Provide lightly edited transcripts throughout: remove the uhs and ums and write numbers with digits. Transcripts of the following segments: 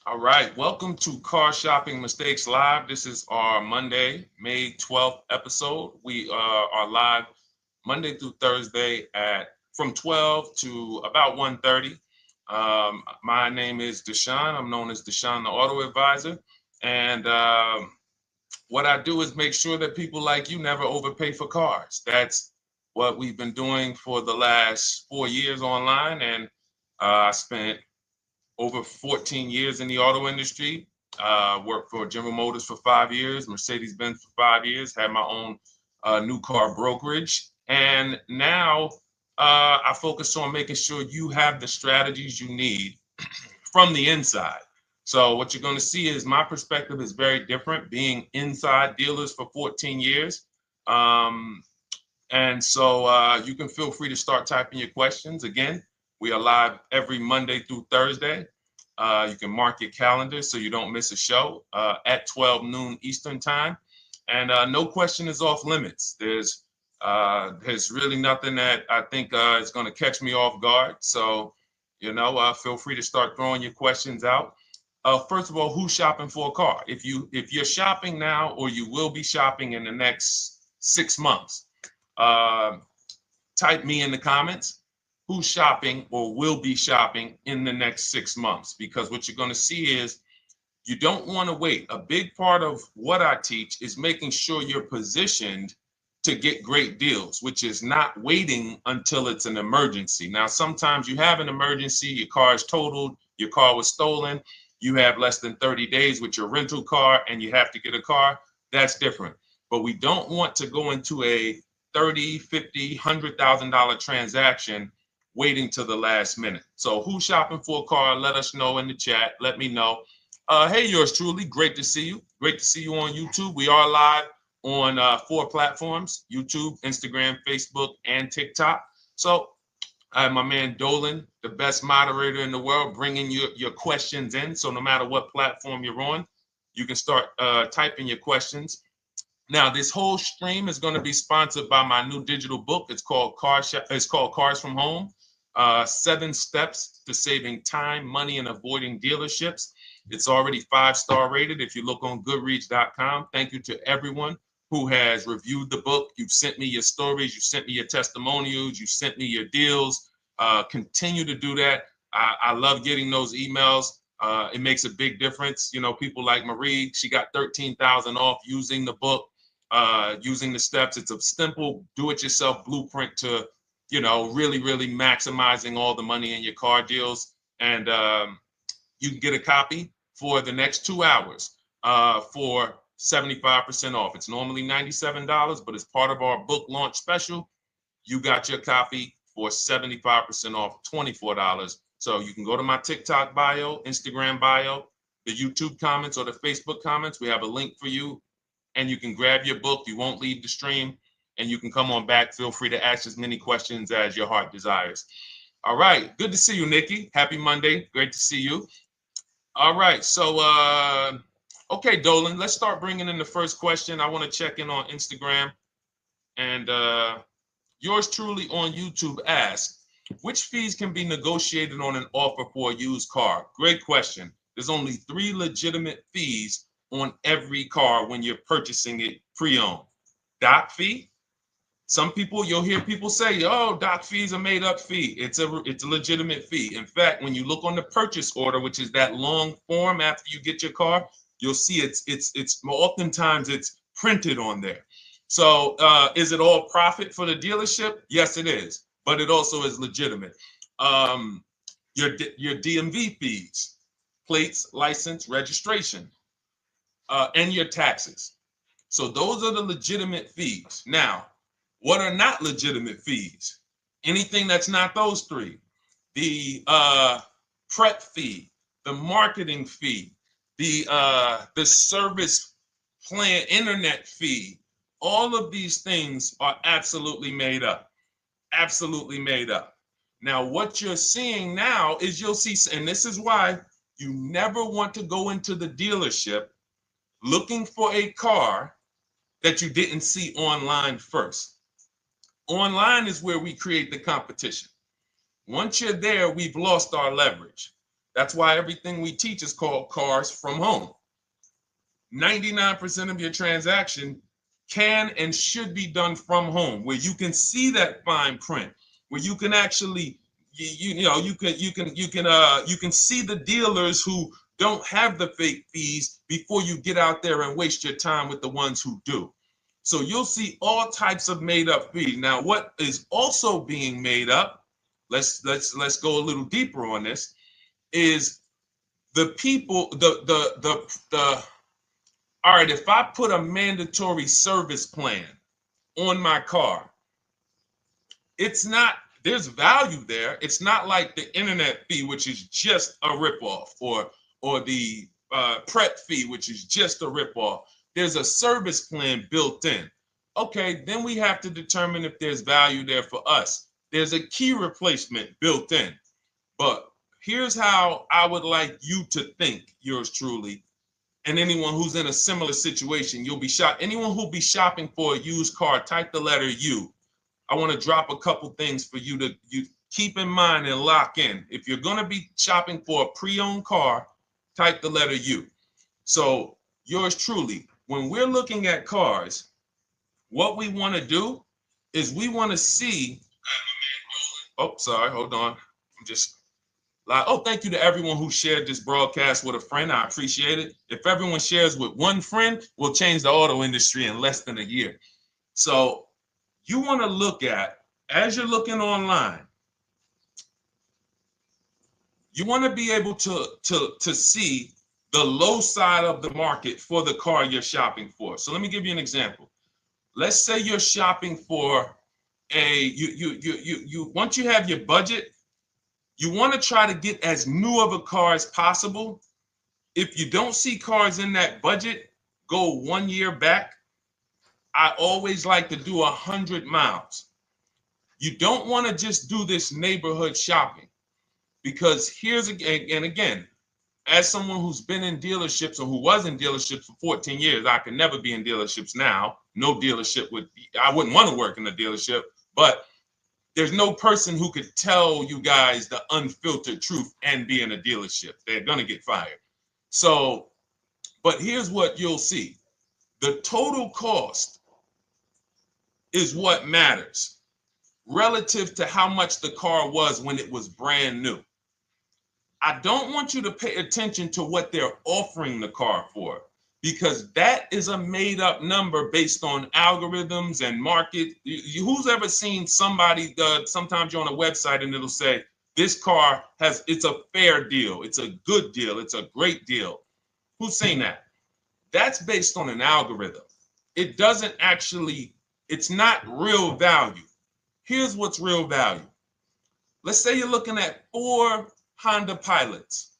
All right, welcome to Car Shopping Mistakes Live. This is our Monday, May 12th episode. We are live Monday through Thursday at from 12 to about 1:30. My name is Deshone. I'm known as Deshone the Auto Advisor. And what I do is make sure that people like you never overpay for cars. That's what we've been doing for the last 4 years online. And I spent over 14 years in the auto industry. Worked for General Motors for 5 years, Mercedes-Benz for 5 years, had my own new car brokerage. And now I focus on making sure you have the strategies you need from the inside. So what you're going to see is my perspective is very different, being inside dealers for 14 years. Um, and so you can feel free to start typing your questions. Again, we are live every Monday through Thursday. You can mark your calendar so you don't miss a show at 12 noon Eastern time. And no question is off limits. There's really nothing that I think is going to catch me off guard. So, feel free to start throwing your questions out. First of all, who's shopping for a car? If you're shopping now or you will be shopping in the next 6 months, uh, type me in the comments who's shopping or will be shopping in the next 6 months, because what you're going to see is you don't want to wait. A big part of what I teach is making sure you're positioned to get great deals, which is not waiting until it's an emergency. Now, sometimes you have an emergency, your car is totaled, your car was stolen, you have less than 30 days with your rental car and you have to get a car. That's different. But we don't want to go into a 30, 50, $100,000 transaction waiting to the last minute. So who's shopping for a car? Let us know in the chat. Let me know. Hey, yours truly. Great to see you. Great to see you on YouTube. We are live on 4 platforms: YouTube, Instagram, Facebook, and TikTok. So I have my man Dolan, the best moderator in the world, bringing your questions in. So no matter what platform you're on, you can start typing your questions. Now, this whole stream is going to be sponsored by my new digital book. It's called Cars from Home: 7 Steps to Saving Time, Money, and Avoiding Dealerships. It's already 5-star rated. If you look on Goodreads.com, thank you to everyone who has reviewed the book. You've sent me your stories. You sent me your testimonials. You sent me your deals. Continue to do that. I love getting those emails. It makes a big difference. People like Marie, she got 13,000 off using the book, using the steps. It's a simple do-it-yourself blueprint to, really, really maximizing all the money in your car deals. And you can get a copy for the next 2 hours for 75% off. It's normally $97, but as part of our book launch special, you got your copy for 75% off, $24. So you can go to my TikTok bio, Instagram bio, the YouTube comments, or the Facebook comments. We have a link for you, and you can grab your book. You won't leave the stream, and you can come on back. Feel free to ask as many questions as your heart desires. All right. Good to see you, Nikki. Happy Monday. Great to see you. All right. So, okay, Dolan, let's start bringing in the first question. I want to check in on Instagram. And yours truly on YouTube asks, which fees can be negotiated on an offer for a used car? Great question. There's only 3 legitimate fees on every car when you're purchasing it pre-owned. Doc fee. Some people, you'll hear people say, "Oh, doc fees are made up fee." It's a legitimate fee. In fact, when you look on the purchase order, which is that long form after you get your car, you'll see it's oftentimes it's printed on there. So is it all profit for the dealership? Yes, it is, but it also is legitimate. Um, your DMV fees, plates, license, registration, and your taxes. So those are the legitimate fees. Now, what are not legitimate fees? Anything that's not those 3. The prep fee, the marketing fee, the service plan internet fee. All of these things are absolutely made up. Absolutely made up. Now, what you're seeing now is you'll see, and this is why you never want to go into the dealership looking for a car that you didn't see online first. Online is where we create the competition. Once you're there, we've lost our leverage. That's why everything we teach is called Cars from Home. 99% of your transaction can and should be done from home, where you can see that fine print, where you can actually you can see the dealers who don't have the fake fees before you get out there and waste your time with the ones who do. So you'll see all types of made up fees. Now, what is also being made up, let's go a little deeper on this, is the people, the all right, if I put a mandatory service plan on my car, it's not, there's value there. It's not like the internet fee, which is just a ripoff, or the prep fee, which is just a ripoff. There's a service plan built in. Okay, then we have to determine if there's value there for us. There's a key replacement built in. But here's how I would like you to think, yours truly, and anyone who's in a similar situation. You'll be shocked. Anyone who'll be shopping for a used car, type the letter U. I want to drop a couple things for you to keep in mind and lock in. If you're going to be shopping for a pre-owned car, type the letter U. So yours truly, when we're looking at cars, what we want to do is we want to see, oh, sorry, hold on. I'm just, oh, thank you to everyone who shared this broadcast with a friend. I appreciate it. If everyone shares with one friend, we'll change the auto industry in less than a year. So you want to look at, as you're looking online, you want to be able to see the low side of the market for the car you're shopping for. So let me give you an example. Let's say you're shopping for once you have your budget, you want to try to get as new of a car as possible. If you don't see cars in that budget, go 1 year back. I always like to do 100 miles. You don't want to just do this neighborhood shopping, because here's again, as someone who's been in dealerships or who was in dealerships for 14 years, I can never be in dealerships now. No dealership I wouldn't want to work in a dealership, but there's no person who could tell you guys the unfiltered truth and be in a dealership. They're going to get fired. So, but here's what you'll see. The total cost is what matters relative to how much the car was when it was brand new. I don't want you to pay attention to what they're offering the car for, because that is a made up number based on algorithms and market. Who's ever seen somebody, sometimes you're on a website and it'll say, this car it's a fair deal, it's a good deal, it's a great deal. Who's seen that? That's based on an algorithm. It doesn't actually, it's not real value. Here's what's real value. Let's say you're looking at 4 Honda Pilots.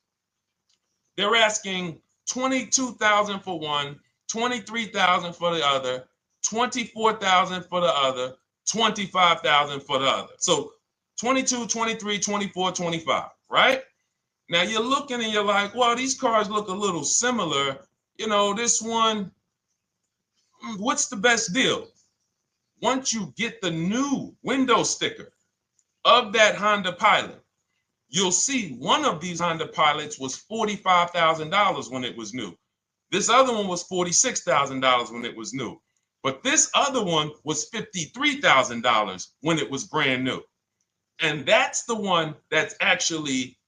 They're asking $22,000 for one, $23,000 for the other, $24,000 for the other, $25,000 for the other. So 22, 23, 24, 25, right? Now you're looking and you're like, well, these cars look a little similar. You know, this one, what's the best deal? Once you get the new window sticker of that Honda Pilot, you'll see one of these Honda Pilots was $45,000 when it was new. This other one was $46,000 when it was new. But this other one was $53,000 when it was brand new. And that's the one that's actually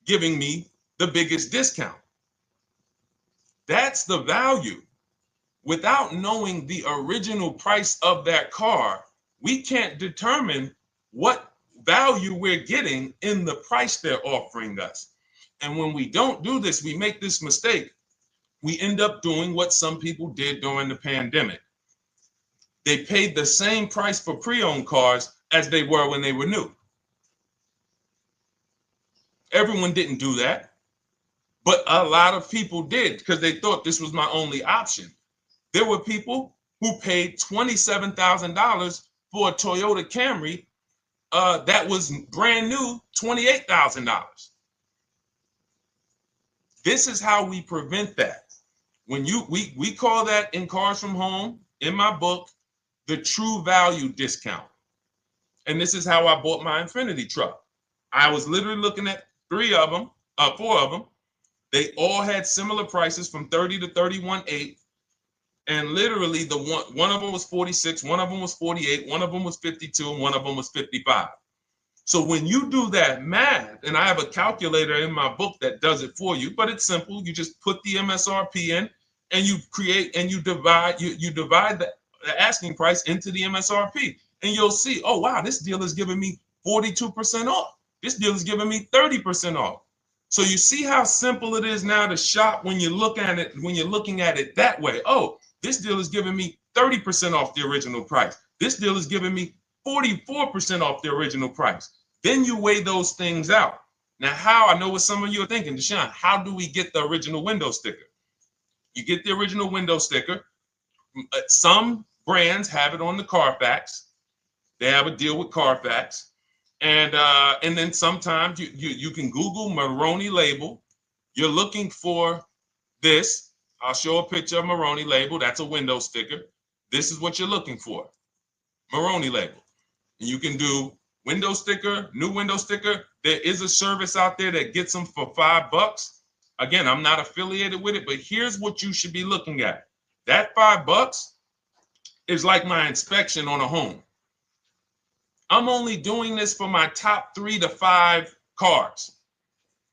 giving me the biggest discount. That's the value. Without knowing the original price of that car, we can't determine what value we're getting in the price they're offering us. And when we don't do this, we make this mistake. We end up doing what some people did during the pandemic. They paid the same price for pre-owned cars as they were when they were new. Everyone didn't do that, but a lot of people did because they thought this was my only option. There were people who paid $27,000 for a Toyota Camry that was brand new, $28,000. This is how we prevent that. When we call that in Cars from Home, in my book, the true value discount. And this is how I bought my Infiniti truck. I was literally looking at 3 of them. 4 of them. They all had similar prices from 30 to 31.8. And literally the one of them was 46, one of them was 48, one of them was 52, and one of them was 55. So when you do that math, and I have a calculator in my book that does it for you, but it's simple. You just put the MSRP in and you create and you divide the asking price into the MSRP. And you'll see, oh wow, this deal is giving me 42% off. This deal is giving me 30% off. So you see how simple it is now to shop when you look at it, when you're looking at it that way. Oh, this deal is giving me 30% off the original price. This deal is giving me 44% off the original price. Then you weigh those things out. Now, how, I know what some of you are thinking, Deshone, how do we get the original window sticker? You get the original window sticker. Some brands have it on the Carfax. They have a deal with Carfax. And then sometimes you can Google Maroney label. You're looking for this. I'll show a picture of Maroney label. That's a window sticker. This is what you're looking for. Maroney label. And you can do window sticker, new window sticker. There is a service out there that gets them for $5. Again, I'm not affiliated with it, but here's what you should be looking at. That $5 is like my inspection on a home. I'm only doing this for my top 3 to 5 cars.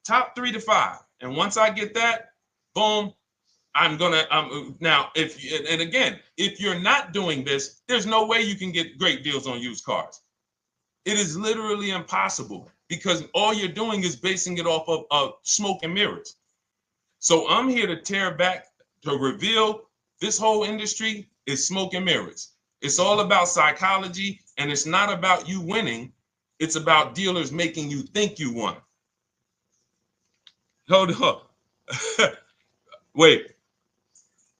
Top 3 to 5. And once I get that, boom, I'm gonna now if you're not doing this, there's no way you can get great deals on used cars. It is literally impossible because all you're doing is basing it off of smoke and mirrors. So I'm here to tear back, to reveal this whole industry is smoke and mirrors. It's all about psychology, and it's not about you winning. It's about dealers making you think you won. Hold up. Wait.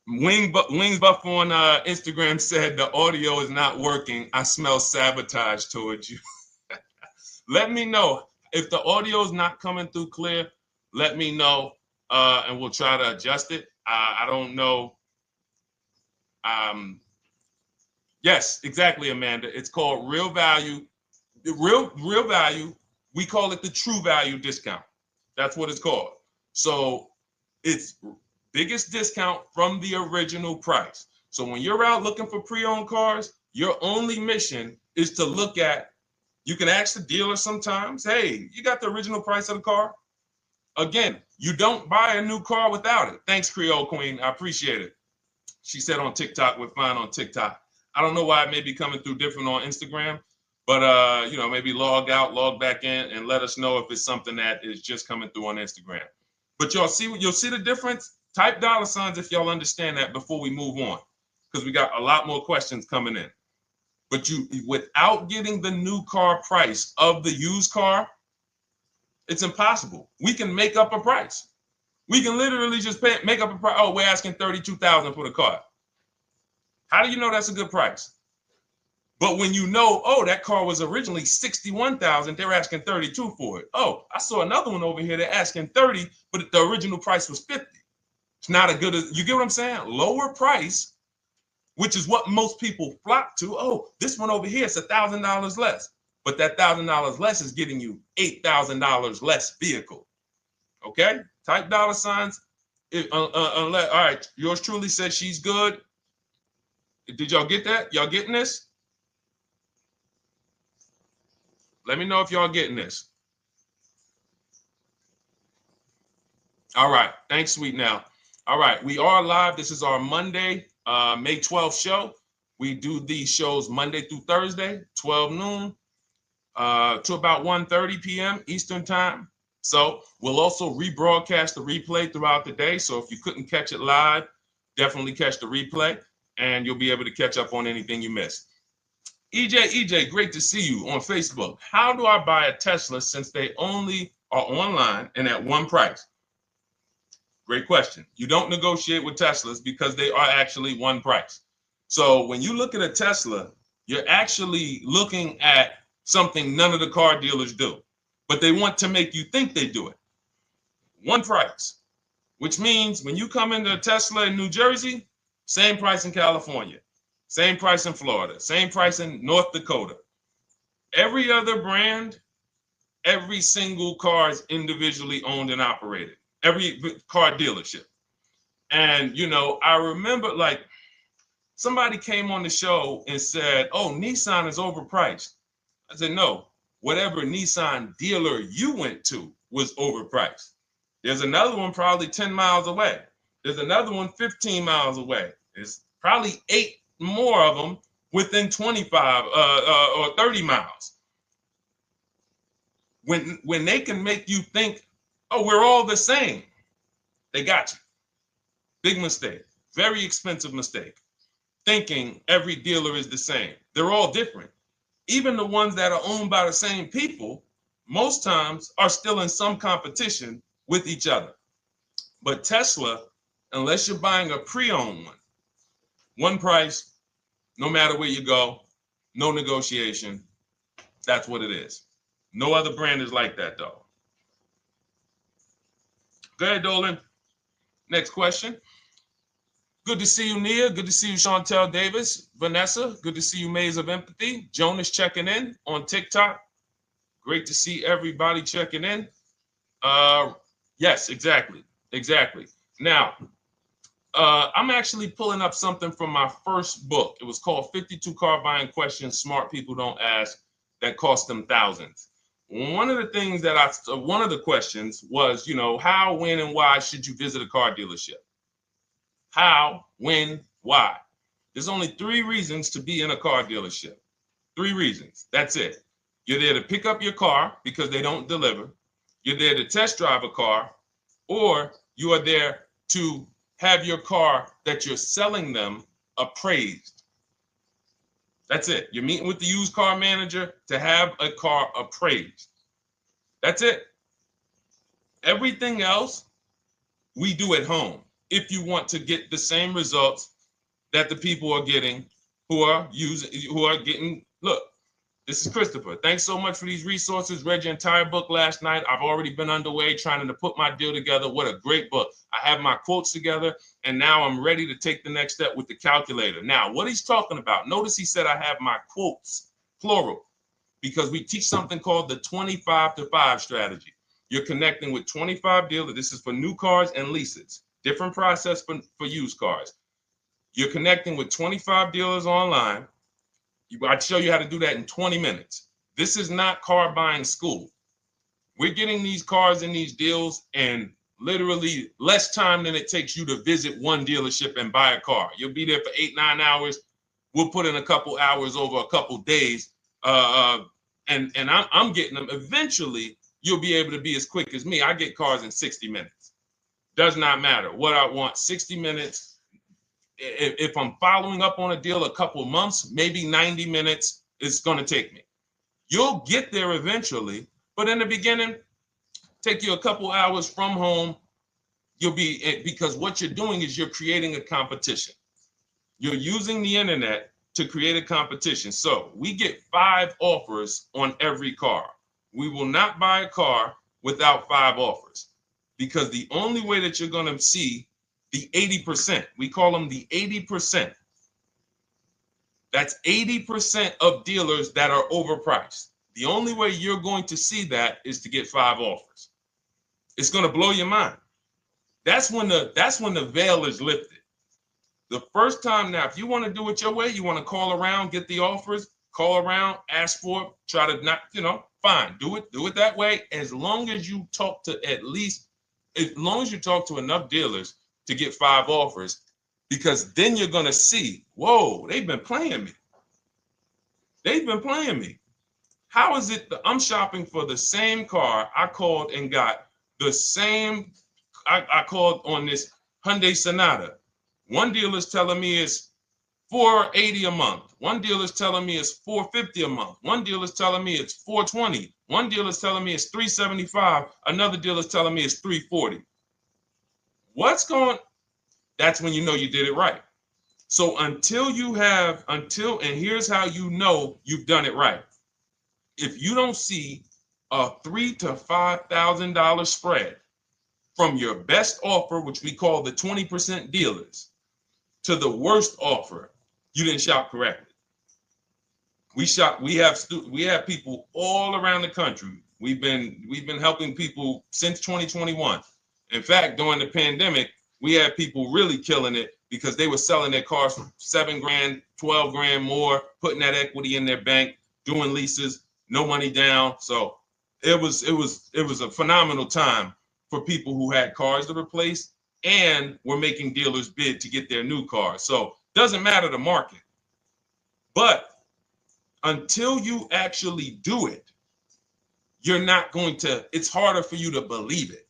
Wings Buff on Instagram said the audio is not working. I smell sabotage towards you. Let me know if the audio is not coming through clear. Let me know, and we'll try to adjust it. I don't know. Yes, exactly, Amanda. It's called real value. Real value. We call it the true value discount. That's what it's called. So it's biggest discount from the original price. So when you're out looking for pre-owned cars, your only mission is to look at, you can ask the dealer sometimes, hey, you got the original price of the car? Again, you don't buy a new car without it. Thanks, Creole Queen. I appreciate it. She said on TikTok, we're fine on TikTok. I don't know why it may be coming through different on Instagram, but maybe log out, log back in, and let us know if it's something that is just coming through on Instagram. But you'll see the difference. Type $ if y'all understand that before we move on, because we got a lot more questions coming in. But without getting the new car price of the used car, it's impossible. We can make up a price. We can literally just make up a price. Oh, we're asking $32,000 for the car. How do you know that's a good price? But when you know, oh, that car was originally $61,000, they're asking $32,000 for it. Oh, I saw another one over here. They're asking $30,000, but the original price was $50,000. It's not a good, you get what I'm saying? Lower price, which is what most people flock to. Oh, this one over here is $1,000 less. But that $1,000 less is getting you $8,000 less vehicle. Okay? Type $. All right, yours truly said she's good. Did y'all get that? Y'all getting this? Let me know if y'all getting this. All right. Thanks, Sweet Now. All right. We are live. This is our Monday, May 12th show. We do these shows Monday through Thursday, 12 noon to about 1:30 p.m. Eastern time. So we'll also rebroadcast the replay throughout the day. So if you couldn't catch it live, definitely catch the replay, and you'll be able to catch up on anything you missed. EJ, great to see you on Facebook. How do I buy a Tesla since they only are online and at one price? Great question. You don't negotiate with Teslas because they are actually one price. So when you look at a Tesla, you're actually looking at something none of the car dealers do, but they want to make you think they do it. One price, which means when you come into a Tesla in New Jersey, same price in California, same price in Florida, same price in North Dakota. Every other brand Every single car is individually owned and operated. Every car dealership. And, you know, I remember like somebody came on the show and said, oh, Nissan is overpriced. I said, no, whatever Nissan dealer you went to was overpriced. There's another one probably 10 miles away. There's another one 15 miles away. There's probably 8 more of them within 25 or 30 miles. When they can make you think, oh, we're all the same, they got you. Big mistake. Very expensive mistake. Thinking every dealer is the same. They're all different. Even the ones that are owned by the same people, most times are still in some competition with each other. But Tesla, unless you're buying a pre-owned one price, no matter where you go, no negotiation. That's what it is. No other brand is like that, though. Go ahead, Dolan. Next question. Good to see you, Nia. Good to see you, Chantel Davis. Vanessa, good to see you, Maze of Empathy. Jonas checking in on TikTok. Great to see everybody checking in. Yes, exactly. Now, I'm actually pulling up something from my first book. It was called 52 Car Buying Questions Smart People Don't Ask that cost them thousands. One of the questions was, you know, how, when, and why should you visit a car dealership? How, when, why? There's only 3 reasons to be in a car dealership. 3 reasons. That's it. You're there to pick up your car because they don't deliver. You're there to test drive a car, or you are there to have your car that you're selling them appraised. That's it. You're meeting with the used car manager to have a car appraised. That's it. Everything else we do at home if you want to get the same results that the people are getting who are getting. Look, this is Christopher. Thanks so much for these resources. Read your entire book last night. I've already been underway trying to put my deal together. What a great book. I have my quotes together, and now I'm ready to take the next step with the calculator. Now, what he's talking about, notice he said I have my quotes, plural, because we teach something called the 25 to 5 strategy. You're connecting with 25 dealers. This is for new cars and leases. Different process for used cars. You're connecting with 25 dealers online. I'd show you how to do that in 20 minutes. This is not car buying school. We're getting these cars and these deals in literally less time than it takes you to visit one dealership and buy a car. You'll be there for 8-9 hours. We'll put in a couple hours over a couple days. And I'm getting them. Eventually, you'll be able to be as quick as me. I get cars in 60 minutes. Does not matter what I want. 60 minutes. If I'm following up on a deal a couple months, maybe 90 minutes is going to take me. You'll get there eventually, but in the beginning, take you a couple hours from home. Because what you're doing is you're creating a competition. You're using the internet to create a competition. So we get 5 offers on every car. We will not buy a car without 5 offers, because the only way that you're going to see the 80%, we call them the 80%. That's 80% of dealers that are overpriced. The only way you're going to see that is to get 5 offers. It's going to blow your mind. That's when the veil is lifted. The first time, now, if you want to do it your way, you want to call around, get the offers, call around, ask for it, try to not, fine, do it that way. As long as you talk to enough dealers to get 5 offers, because then you're going to see, whoa, they've been playing me. How is it that I'm shopping for the same car? I called and got the same. I called on this Hyundai Sonata. One dealer's telling me it's $480 a month. One dealer's telling me it's $450 a month. One dealer's telling me it's $420. One dealer's telling me it's $375. Another dealer's telling me it's $340. That's when you know you did it right. So and here's how you know you've done it right. If you don't see a $3,000 to $5,000 spread from your best offer, which we call the 20% dealers, to the worst offer, you didn't shop correctly. We have people all around the country. We've been helping people since 2021. In fact, during the pandemic, we had people really killing it because they were selling their cars for 7 grand, 12 grand more, putting that equity in their bank, doing leases, no money down. So it was a phenomenal time for people who had cars to replace and were making dealers bid to get their new cars. So doesn't matter the market. But until you actually do it, you're not going to, it's harder for you to believe it.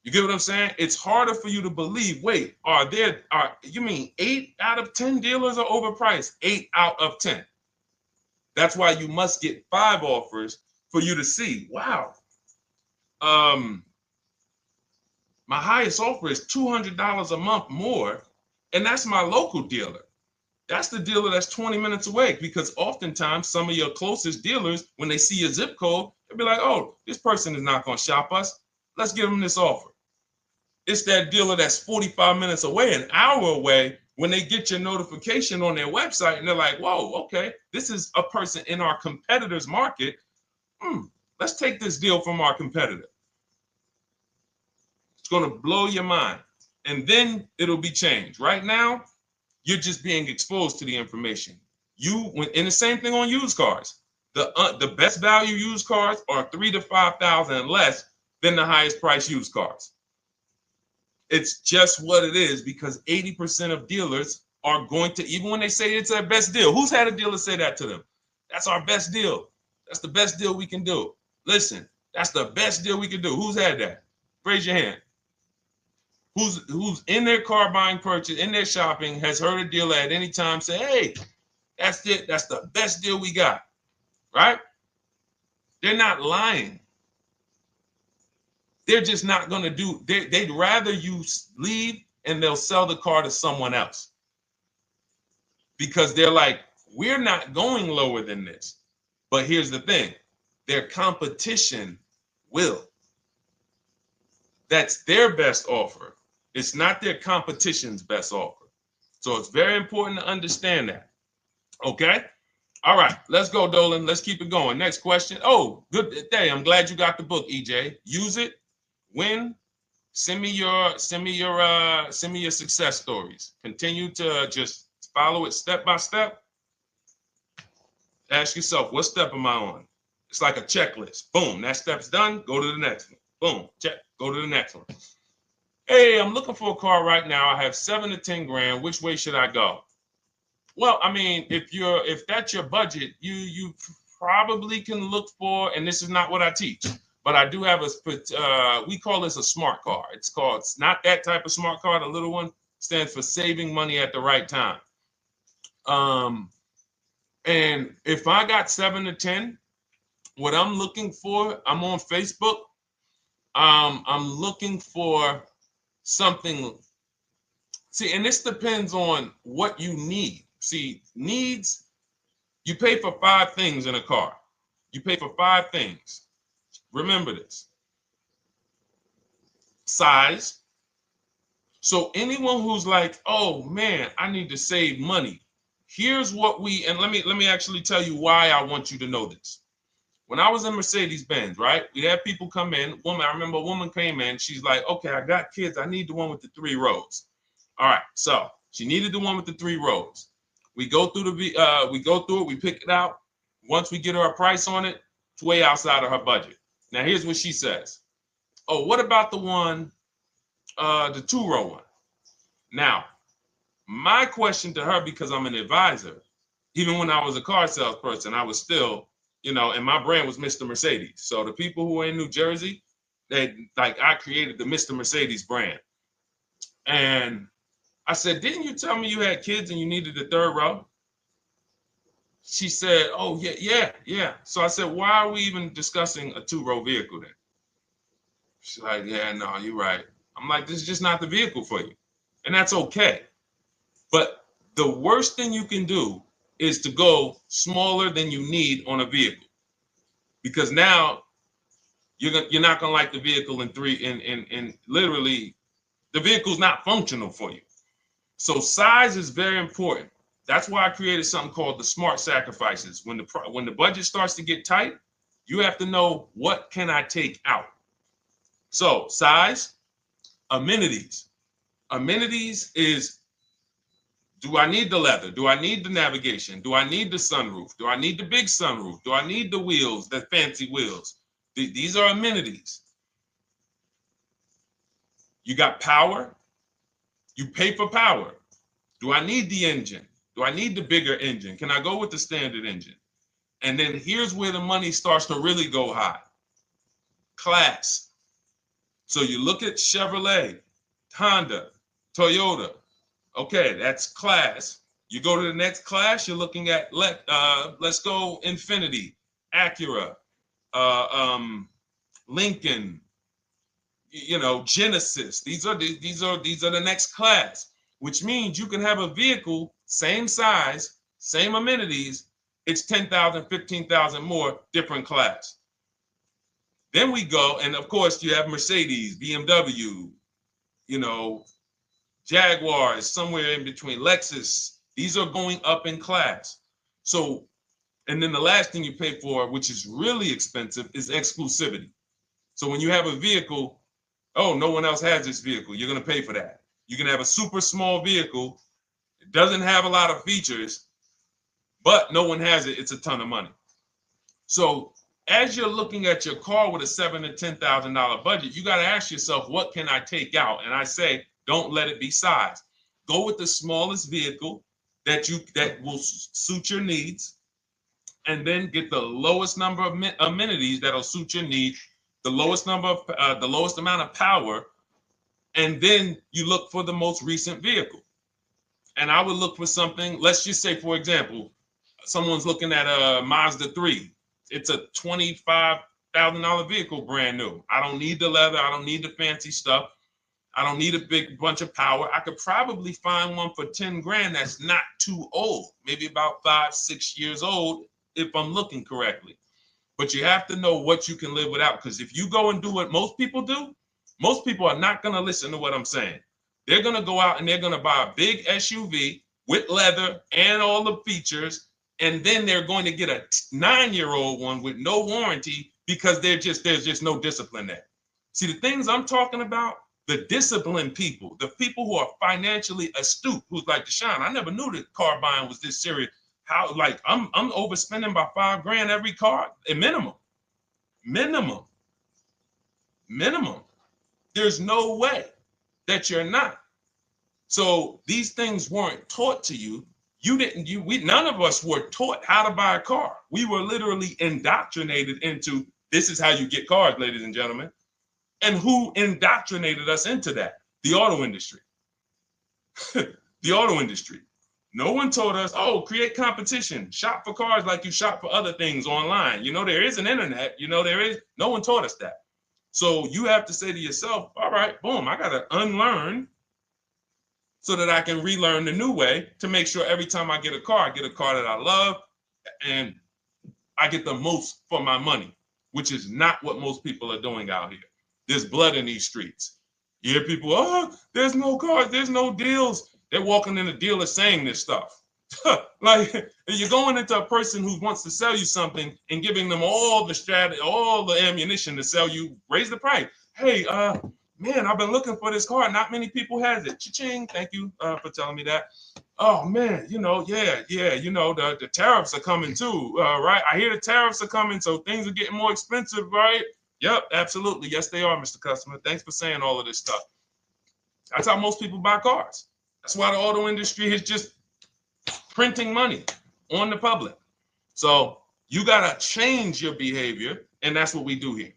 You get what I'm saying? It's harder for you to believe, wait, you mean 8 out of 10 dealers are overpriced? 8 out of 10. That's why you must get 5 offers for you to see, wow. My highest offer is $200 a month more, and that's my local dealer. That's the dealer that's 20 minutes away, because oftentimes some of your closest dealers, when they see your zip code, they'll be like, oh, this person is not going to shop us. Let's give them this offer. It's that dealer that's 45 minutes away, an hour away, when they get your notification on their website and they're like, whoa, okay, this is a person in our competitor's market. Let's take this deal from our competitor. It's going to blow your mind. And then it'll be changed. Right now, you're just being exposed to the information. And the same thing on used cars. The best value used cars are $3,000 to $5,000 less than the highest price used cars. It's just what it is, because 80% of dealers are going to, even when they say it's their best deal. Who's had a dealer say that to them? That's our best deal. That's the best deal we can do. Listen, that's the best deal we can do. Who's had that? Raise your hand. Who's in their car buying purchase, in their shopping, has heard a dealer at any time say, hey, that's it. That's the best deal we got, right? They're not lying. They're just not going to do, they'd rather you leave and they'll sell the car to someone else, because they're like, we're not going lower than this. But here's the thing, their competition will. That's their best offer. It's not their competition's best offer. So it's very important to understand that. Okay? All right, let's go, Dolan. Let's keep it going. Next question. Oh, good day. I'm glad you got the book, EJ. Use it. Win. Send me your success stories. Continue to just follow it step by step. Ask yourself, what step am I on? It's like a checklist. Boom, that step's done. Go to the next one. Boom, check. Go to the next one. Hey, I'm looking for a car right now. I have 7 to 10 grand. Which way should I go? Well, I mean, if that's your budget, you probably can look for, and this is not what I teach, but I do have we call this a smart car. It's not that type of smart car. The little one stands for saving money at the right time. And if I got 7 to 10, what I'm looking for, I'm on Facebook. I'm looking for something. See, and this depends on what you need. See, needs, you pay for 5 things in a car. You pay for 5 things. Remember this. Size. So anyone who's like, oh man, I need to save money. Here's what and let me actually tell you why I want you to know this. When I was in Mercedes-Benz, right? We had people come in. I remember a woman came in. She's like, okay, I got kids. I need the one with the 3 rows. All right. So she needed the one with the 3 rows. We go through it. We pick it out. Once we get her a price on it, it's way outside of her budget. Now, here's what she says. Oh, what about the one, the 2-row one? Now, my question to her, because I'm an advisor, even when I was a car salesperson, I was still, and my brand was Mr. Mercedes. So the people who are in New Jersey, I created the Mr. Mercedes brand. And I said, didn't you tell me you had kids and you needed the 3rd row? She said, oh, yeah. So I said, why are we even discussing a 2-row vehicle then? She's like, yeah, no, you're right. I'm like, this is just not the vehicle for you. And that's okay. But the worst thing you can do is to go smaller than you need on a vehicle, because now you're not gonna like the vehicle in literally the vehicle's not functional for you. So size is very important. That's why I created something called the smart sacrifices. When the budget starts to get tight, You have to know, what can I take out? So size, amenities. Amenities is, do I need the leather? Do I need the navigation? Do I need the sunroof? Do I need the big sunroof? Do I need the wheels, the fancy wheels? These are amenities. You got power. You pay for power. Do I need the engine? Do I need the bigger engine? Can I go with the standard engine? And then here's where the money starts to really go high. Class. So you look at Chevrolet, Honda, Toyota. Okay, that's class. You go to the next class, you're looking at, let's go Infiniti, Acura, Lincoln, Genesis. These are the next class, which means you can have a vehicle, same size, same amenities. It's 10,000, 15,000 more, different class. Then we go, and of course you have Mercedes, BMW, Jaguars, somewhere in between, Lexus. These are going up in class. So, and then the last thing you pay for, which is really expensive, is exclusivity. So when you have a vehicle, oh, no one else has this vehicle, you're going to pay for that. You can have a super small vehicle, it doesn't have a lot of features, but no one has it, it's a ton of money. So as you're looking at your car with a $7,000 to $10,000 budget, you got to ask yourself, what can I take out? And I say, don't let it be size. Go with the smallest vehicle that will suit your needs, and then get the lowest number of amenities that'll suit your needs, the lowest amount of power, and then you look for the most recent vehicle. And I would look for something, let's just say, for example, someone's looking at a Mazda 3. It's a $25,000 vehicle, brand new. I don't need the leather. I don't need the fancy stuff. I don't need a big bunch of power. I could probably find one for 10 grand that's not too old, maybe about 5-6 years old, if I'm looking correctly. But you have to know what you can live without, because if you go and do what most people do, most people are not going to listen to what I'm saying. They're going to go out and they're going to buy a big SUV with leather and all the features, and then they're going to get a 9-year-old one with no warranty because there's just no discipline there. See, the things I'm talking about, the disciplined people, the people who are financially astute, who's like, Deshone, I never knew that car buying was this serious. How, like, I'm overspending by $5 grand every car, a minimum. There's no way that you're not. So these things weren't taught to you. None of us were taught how to buy a car. We were literally indoctrinated into, this is how you get cars, ladies and gentlemen. And who indoctrinated us into that? The auto industry. The auto industry. No one told us, oh, create competition, shop for cars like you shop for other things online. There is an internet, no one taught us that. So you have to say to yourself, all right, boom, I got to unlearn so that I can relearn the new way to make sure every time I get a car that I love and I get the most for my money, which is not what most people are doing out here. There's blood in these streets. You hear people, oh, there's no cars, there's no deals. They're walking in the dealer saying this stuff. Like, you're going into a person who wants to sell you something and giving them all the strategy, all the ammunition to sell you, raise the price. Hey, man, I've been looking for this car. Not many people has it. Cha-ching. Thank you for telling me that. Oh man, the tariffs are coming too, right? I hear the tariffs are coming, so things are getting more expensive, right? Yep, absolutely. Yes, they are, Mr. Customer. Thanks for saying all of this stuff. That's how most people buy cars. That's why the auto industry is just printing money on the public. So you got to change your behavior, and that's what we do here.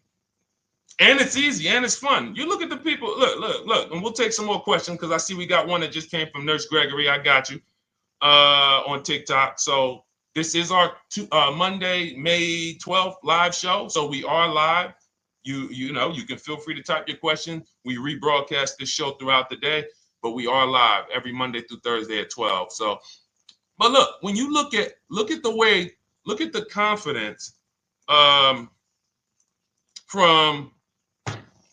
And it's easy and it's fun. You look at the people, look, and we'll take some more questions because I see we got one that just came from Nurse Gregory. I got you on TikTok. So this is our Monday, May 12th live show. So we are live. You can feel free to type your question. We rebroadcast this show throughout the day, but we are live every Monday through Thursday at 12. So, but look, when you look at the confidence from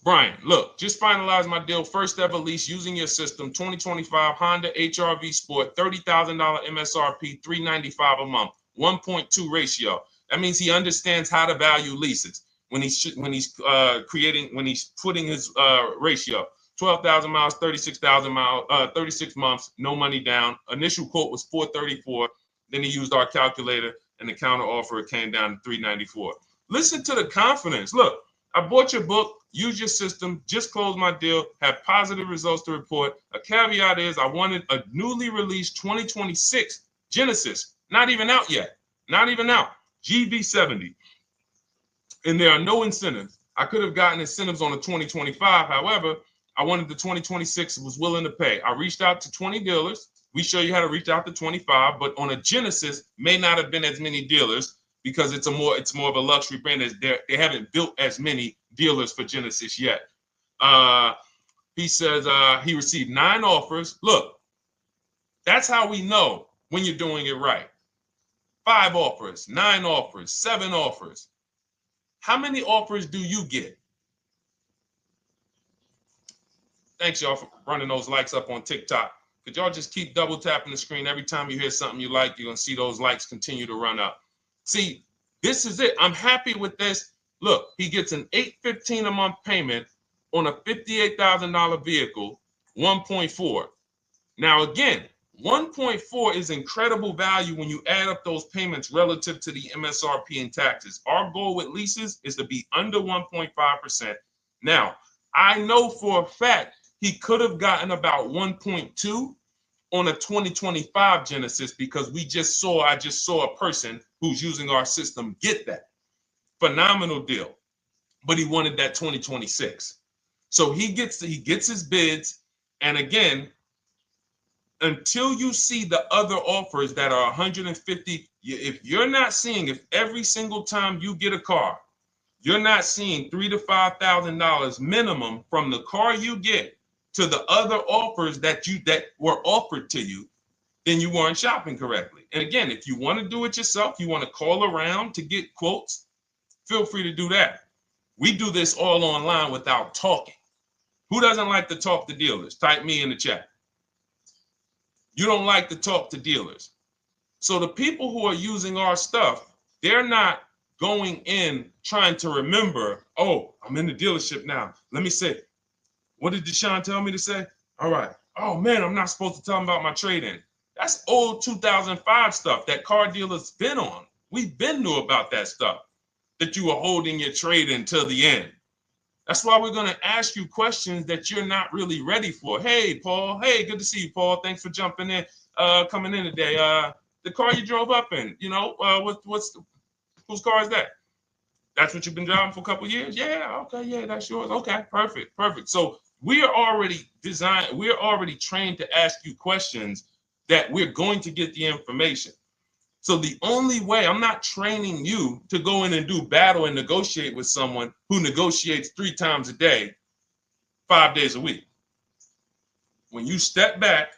Brian, look, just finalized my deal. First ever lease using your system, 2025 Honda HR-V Sport, $30,000 MSRP, $395 a month, 1.2 ratio. That means he understands how to value leases when he's putting his ratio. 12,000 miles, 36,000 miles, 36 months, no money down. Initial quote was 434. Then he used our calculator, and the counter offer came down to 394. Listen to the confidence. Look, I bought your book, use your system, just closed my deal, have positive results to report. A caveat is I wanted a newly released 2026 Genesis, not even out yet, not even out, GV70. And there are no incentives. I could have gotten incentives on the 2025. However, I wanted the 2026, was willing to pay. I reached out to 20 dealers. We show you how to reach out to 25, but on a Genesis, may not have been as many dealers because it's more of a luxury brand. As they haven't built as many dealers for Genesis yet. He says he received 9 offers. Look, that's how we know when you're doing it right. 5 offers, 9 offers, 7 offers. How many offers do you get? Thanks, y'all, for running those likes up on TikTok. Could y'all just keep double tapping the screen every time you hear something you like? You're going to see those likes continue to run up. See, this is it. I'm happy with this. Look, he gets an $815 a month payment on a $58,000 vehicle, 1.4. Now, again, 1.4 is incredible value when you add up those payments relative to the MSRP and taxes. Our goal with leases is to be under 1.5%. Now, I know for a fact he could have gotten about 1.2 on a 2025 Genesis because I just saw a person who's using our system get that. Phenomenal deal. But he wanted that 2026. So he gets his bids. And again, until you see the other offers that are 150, if every single time you get a car, you're not seeing $3,000 to $5,000 minimum from the car you get to the other offers that were offered to you, then you weren't shopping correctly. And again, if you want to do it yourself, you want to call around to get quotes, feel free to do that. We do this all online without talking. Who doesn't like to talk to dealers? Type me in the chat. You don't like to talk to dealers. So the people who are using our stuff, they're not going in trying to remember, oh, I'm in the dealership now. Let me say, what did Deshone tell me to say? All right. Oh, man, I'm not supposed to tell them about my trade-in. That's old 2005 stuff that car dealers been on. We've been knew about that stuff, that you were holding your trade-in till the end. That's why we're going to ask you questions that you're not really ready for. Hey, Paul. Hey, good to see you, Paul. Thanks for jumping in, coming in today. The car you drove up in, whose car is that? That's what you've been driving for a couple of years? Yeah, okay, yeah, that's yours. Okay, perfect. So we are already trained to ask you questions that we're going to get the information. So the only way, I'm not training you to go in and do battle and negotiate with someone who negotiates 3 times a day, 5 days a week. When you step back,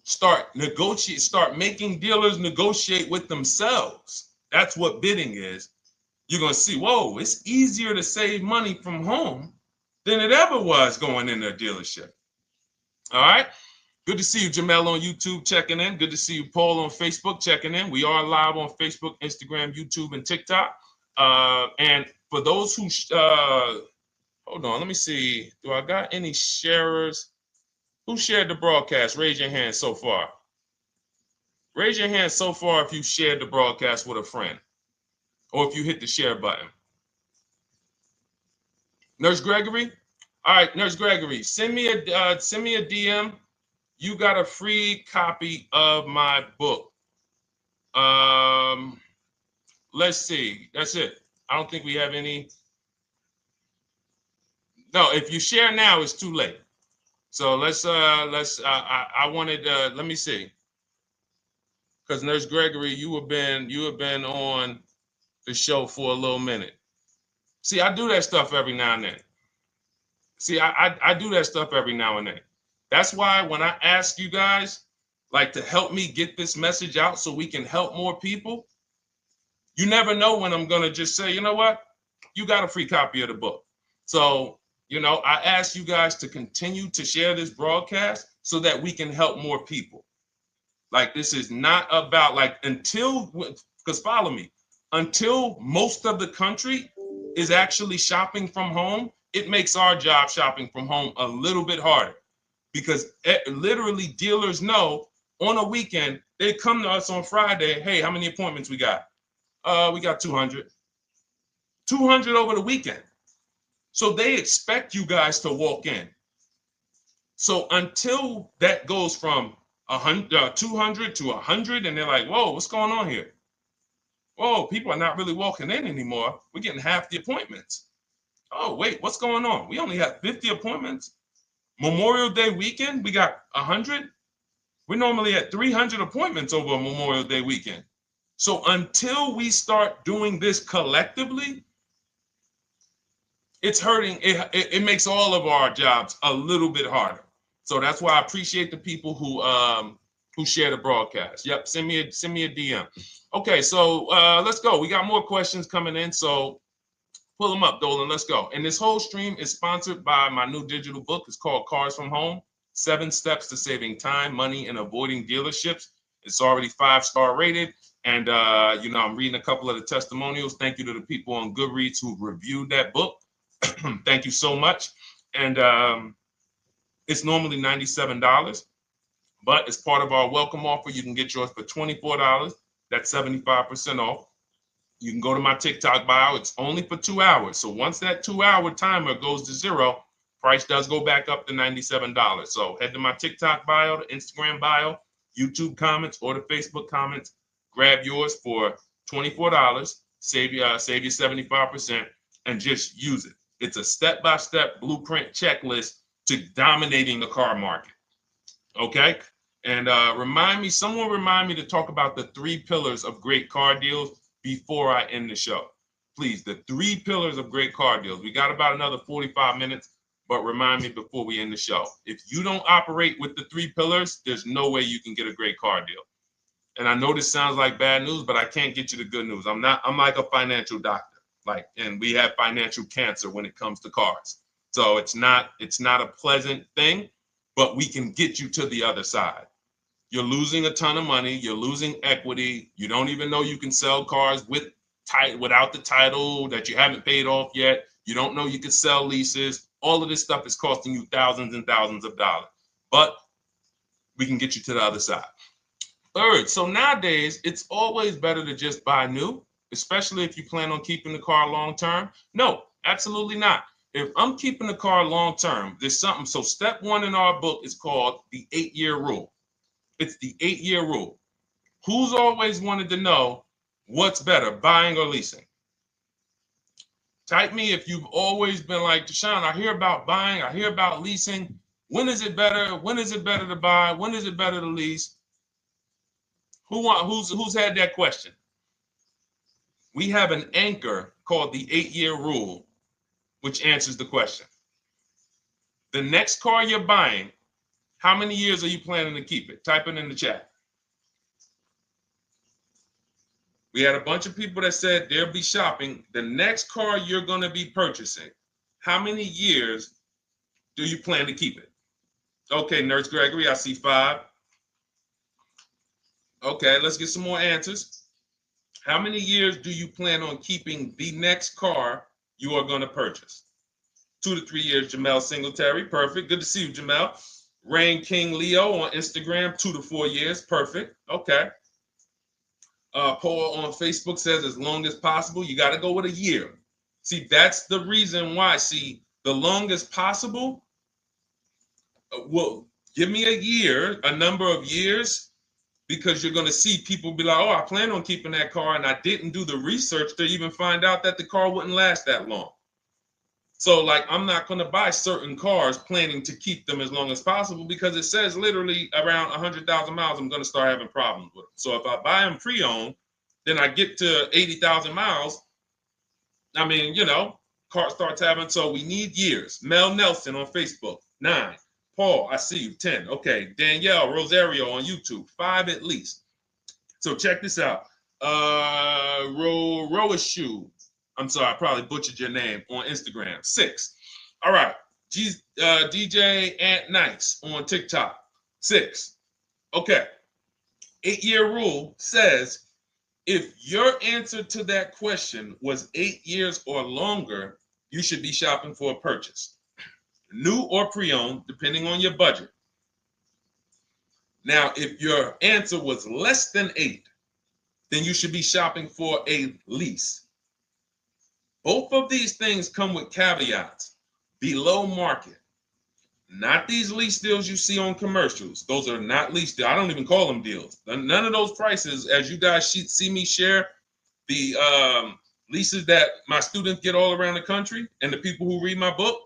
start making dealers negotiate with themselves. That's what bidding is. You're going to see, whoa, it's easier to save money from home than it ever was going in a dealership. All right. Good to see you, Jamel, on YouTube checking in. Good to see you, Paul, on Facebook checking in. We are live on Facebook, Instagram, YouTube, and TikTok. And for those who, hold on, let me see. Do I got any sharers? Who shared the broadcast? Raise your hand so far. Raise your hand so far if you shared the broadcast with a friend or if you hit the share button. Nurse Gregory? All right, Nurse Gregory, send me a DM. You got a free copy of my book. Let's see. That's it. I don't think we have any. No, if you share now, it's too late. So I wanted let me see. Because Nurse Gregory, you have been on the show for a little minute. See, I do that stuff every now and then. I do that stuff every now and then. That's why when I ask you guys, like, to help me get this message out so we can help more people, you never know when I'm going to just say, you know what? You got a free copy of the book. So, I ask you guys to continue to share this broadcast so that we can help more people. Like, this is not about, because follow me. until most of the country is actually shopping from home, it makes our job shopping from home a little bit harder, because literally dealers know on a weekend, they come to us on Friday, hey, how many appointments we got? We got 200. 200 over the weekend. So they expect you guys to walk in. So until that goes from 200 to 100, and they're like, whoa, what's going on here? Whoa, people are not really walking in anymore. We're getting half the appointments. Oh, wait, what's going on? We only have 50 appointments. Memorial Day weekend, we got 100. We're normally at 300 appointments over a Memorial Day weekend. So until we start doing this collectively, it's hurting. It makes all of our jobs a little bit harder. So that's why I appreciate the people who share the broadcast. Yep, send me a DM. Okay, so let's go. We got more questions coming in, so pull them up, Dolan. Let's go. And this whole stream is sponsored by my new digital book. It's called Cars from Home: 7 Steps to Saving Time, Money, and Avoiding Dealerships. It's already 5-star rated. And, I'm reading a couple of the testimonials. Thank you to the people on Goodreads who reviewed that book. Thank you so much. And it's normally $97, but as part of our welcome offer, you can get yours for $24. That's 75% off. You can go to my TikTok bio. It's only for 2 hours. So once that 2-hour timer goes to zero, price does go back up to $97. So head to my TikTok bio, the Instagram bio, YouTube comments, or the Facebook comments. Grab yours for $24. Save you 75%, and just use it. It's a step-by-step blueprint checklist to dominating the car market. Okay? And someone remind me to talk about the 3 pillars of great car deals before I end the show. Please, the 3 pillars of great car deals. We got about another 45 minutes, but remind me before we end the show. If you don't operate with the 3 pillars, there's no way you can get a great car deal. And I know this sounds like bad news, but I can't get you the good news. I'm like a financial doctor. And we have financial cancer when it comes to cars. So it's not a pleasant thing, but we can get you to the other side. You're losing a ton of money. You're losing equity. You don't even know you can sell cars without the title that you haven't paid off yet. You don't know you can sell leases. All of this stuff is costing you thousands and thousands of dollars, but we can get you to the other side. Third, so nowadays, it's always better to just buy new, especially if you plan on keeping the car long term. No, absolutely not. If I'm keeping the car long term, there's something. So step 1 in our book is called the 8-year rule. It's the 8-year rule. Who's always wanted to know what's better, buying or leasing? Type me if you've always been like, Deshone, I hear about buying, I hear about leasing. When is it better? When is it better to buy? When is it better to lease? Who's had that question? We have an anchor called the 8-year rule, which answers the question. The next car you're buying, how many years are you planning to keep it? Type it in the chat. We had a bunch of people that said they'll be shopping. The next car you're going to be purchasing, how many years do you plan to keep it? Okay, Nurse Gregory, I see 5. Okay, let's get some more answers. How many years do you plan on keeping the next car you are going to purchase? 2 to 3 years, Jamel Singletary. Perfect. Good to see you, Jamel. Rain King Leo on Instagram, 2 to 4 years. Perfect. Okay. Paul on Facebook says as long as possible. You got to go with a year. See, that's the reason why. See, the longest possible, well, give me a year, a number of years, because you're going to see people be like, oh, I plan on keeping that car, and I didn't do the research to even find out that the car wouldn't last that long. So, I'm not going to buy certain cars planning to keep them as long as possible, because it says literally around 100,000 miles, I'm going to start having problems with them. So if I buy them pre-owned, then I get to 80,000 miles. I mean, car starts having, so we need years. Mel Nelson on Facebook, 9. Paul, I see you, 10. Okay, Danielle Rosario on YouTube, 5 at least. So check this out. Roashu, I'm sorry, I probably butchered your name, on Instagram, 6. All right, DJ Ant Nice on TikTok, 6. Okay, 8-year rule says If your answer to that question was 8 years or longer, you should be shopping for a purchase, new or pre-owned, depending on your budget. Now, if your answer was less than 8, then you should be shopping for a lease. Both of these things come with caveats. Below market. Not these lease deals you see on commercials. Those are not lease deals. I don't even call them deals. None of those prices, as you guys see me share the leases that my students get all around the country and the people who read my book,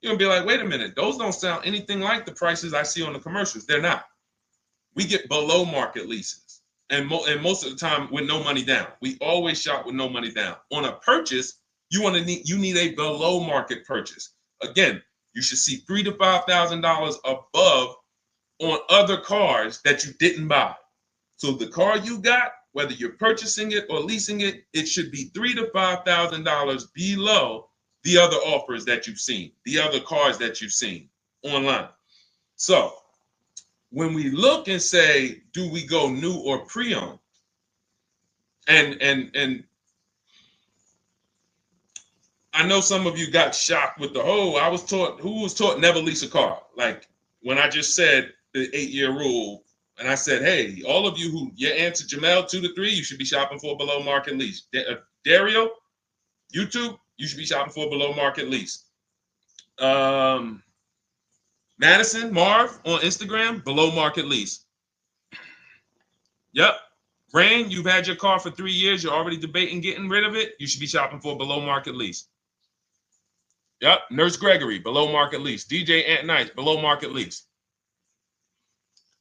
you're going to be like, wait a minute. Those don't sound anything like the prices I see on the commercials. They're not. We get below market leases. And most of the time with no money down. We always shop with no money down. On a purchase, you need a below market purchase. Again, you should see $3,000 to $5,000 above on other cars that you didn't buy. So the car you got, whether you're purchasing it or leasing it, it should be $3,000 to $5,000 below the other offers that you've seen, the other cars that you've seen online. So when we look and say, do we go new or pre-owned? And I know some of you got shocked with who was taught never lease a car. Like when I just said the 8-year rule, and I said, hey, all of you who your answer Jamel 2 to 3, you should be shopping for a below market lease. Dario, YouTube, you should be shopping for a below market lease. Madison, Marv on Instagram, below market lease. Yep. Rain, you've had your car for 3 years. You're already debating getting rid of it. You should be shopping for a below market lease. Yep. Nurse Gregory, below market lease. DJ Ant Nice, below market lease.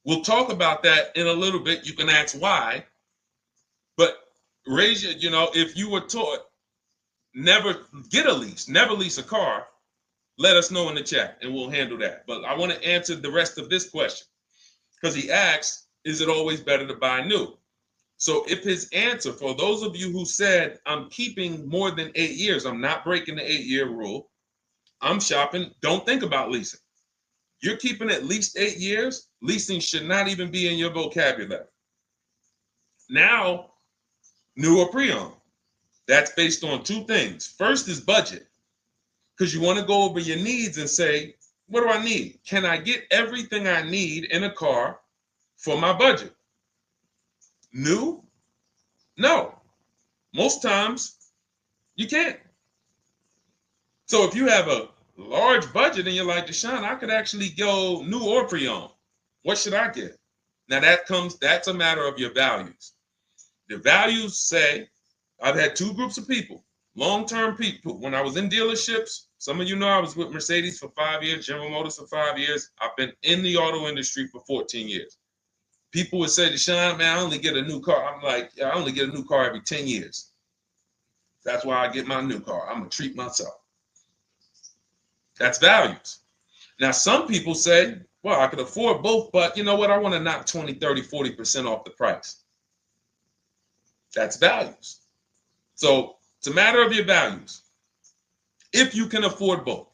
We'll talk about that in a little bit. You can ask why. But raise your, if you were taught never get a lease, never lease a car, let us know in the chat and we'll handle that. But I want to answer the rest of this question because he asks, is it always better to buy new? So if his answer, for those of you who said, I'm keeping more than 8 years, I'm not breaking the 8-year rule, I'm shopping, don't think about leasing. You're keeping at least 8 years, leasing should not even be in your vocabulary. Now, new or pre-owned. That's based on 2 things. First is budget, because you want to go over your needs and say, what do I need? Can I get everything I need in a car for my budget? New? No. Most times, you can't. So if you have a large budget and you're like, Deshone, I could actually go new or pre-owned. What should I get? Now that's a matter of your values. The values say, I've had 2 groups of people, long-term people. When I was in dealerships, some of you know I was with Mercedes for 5 years, General Motors for 5 years. I've been in the auto industry for 14 years. People would say, Deshone, man, I only get a new car. I'm like, yeah, I only get a new car every 10 years. That's why I get my new car. I'm going to treat myself. That's values. Now, some people say, well, I could afford both, but you know what? I want to knock 20, 30, 40% off the price. That's values. So it's a matter of your values. If you can afford both.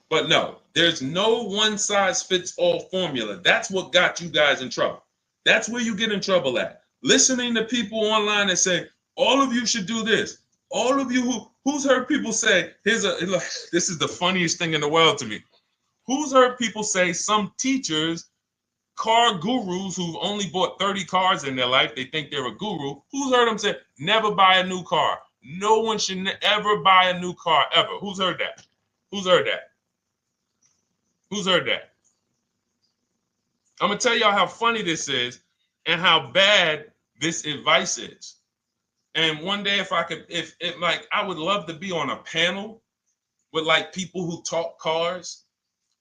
But no, there's no one-size-fits-all formula. That's what got you guys in trouble. That's where you get in trouble at. Listening to people online and say, all of you should do this. All of you who's heard people say, this is the funniest thing in the world to me. Who's heard people say, some teachers, car gurus who've only bought 30 cars in their life, they think they're a guru. Who's heard them say, never buy a new car? No one should ever buy a new car, ever. Who's heard that? Who's heard that? Who's heard that? I'm going to tell y'all how funny this is and how bad this advice is. And one day, if I would love to be on a panel with like people who talk cars.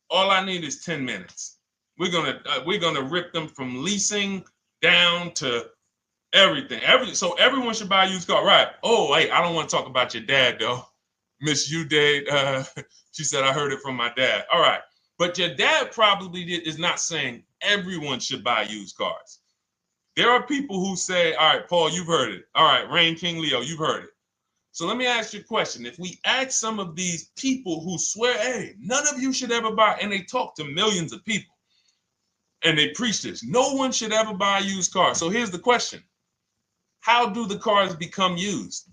All I need is 10 minutes. We're gonna rip them from leasing down to everything. So everyone should buy a used car, right? Oh, wait, I don't want to talk about your dad though, Miss Uday. She said I heard it from my dad. All right, but your dad probably is not saying everyone should buy used cars. There are people who say, all right, Paul, you've heard it. All right, Rain King Leo, you've heard it. So let me ask you a question. If we ask some of these people who swear, hey, none of you should ever buy, and they talk to millions of people, and they preach this, no one should ever buy a used car. So here's the question. how do the cars become used?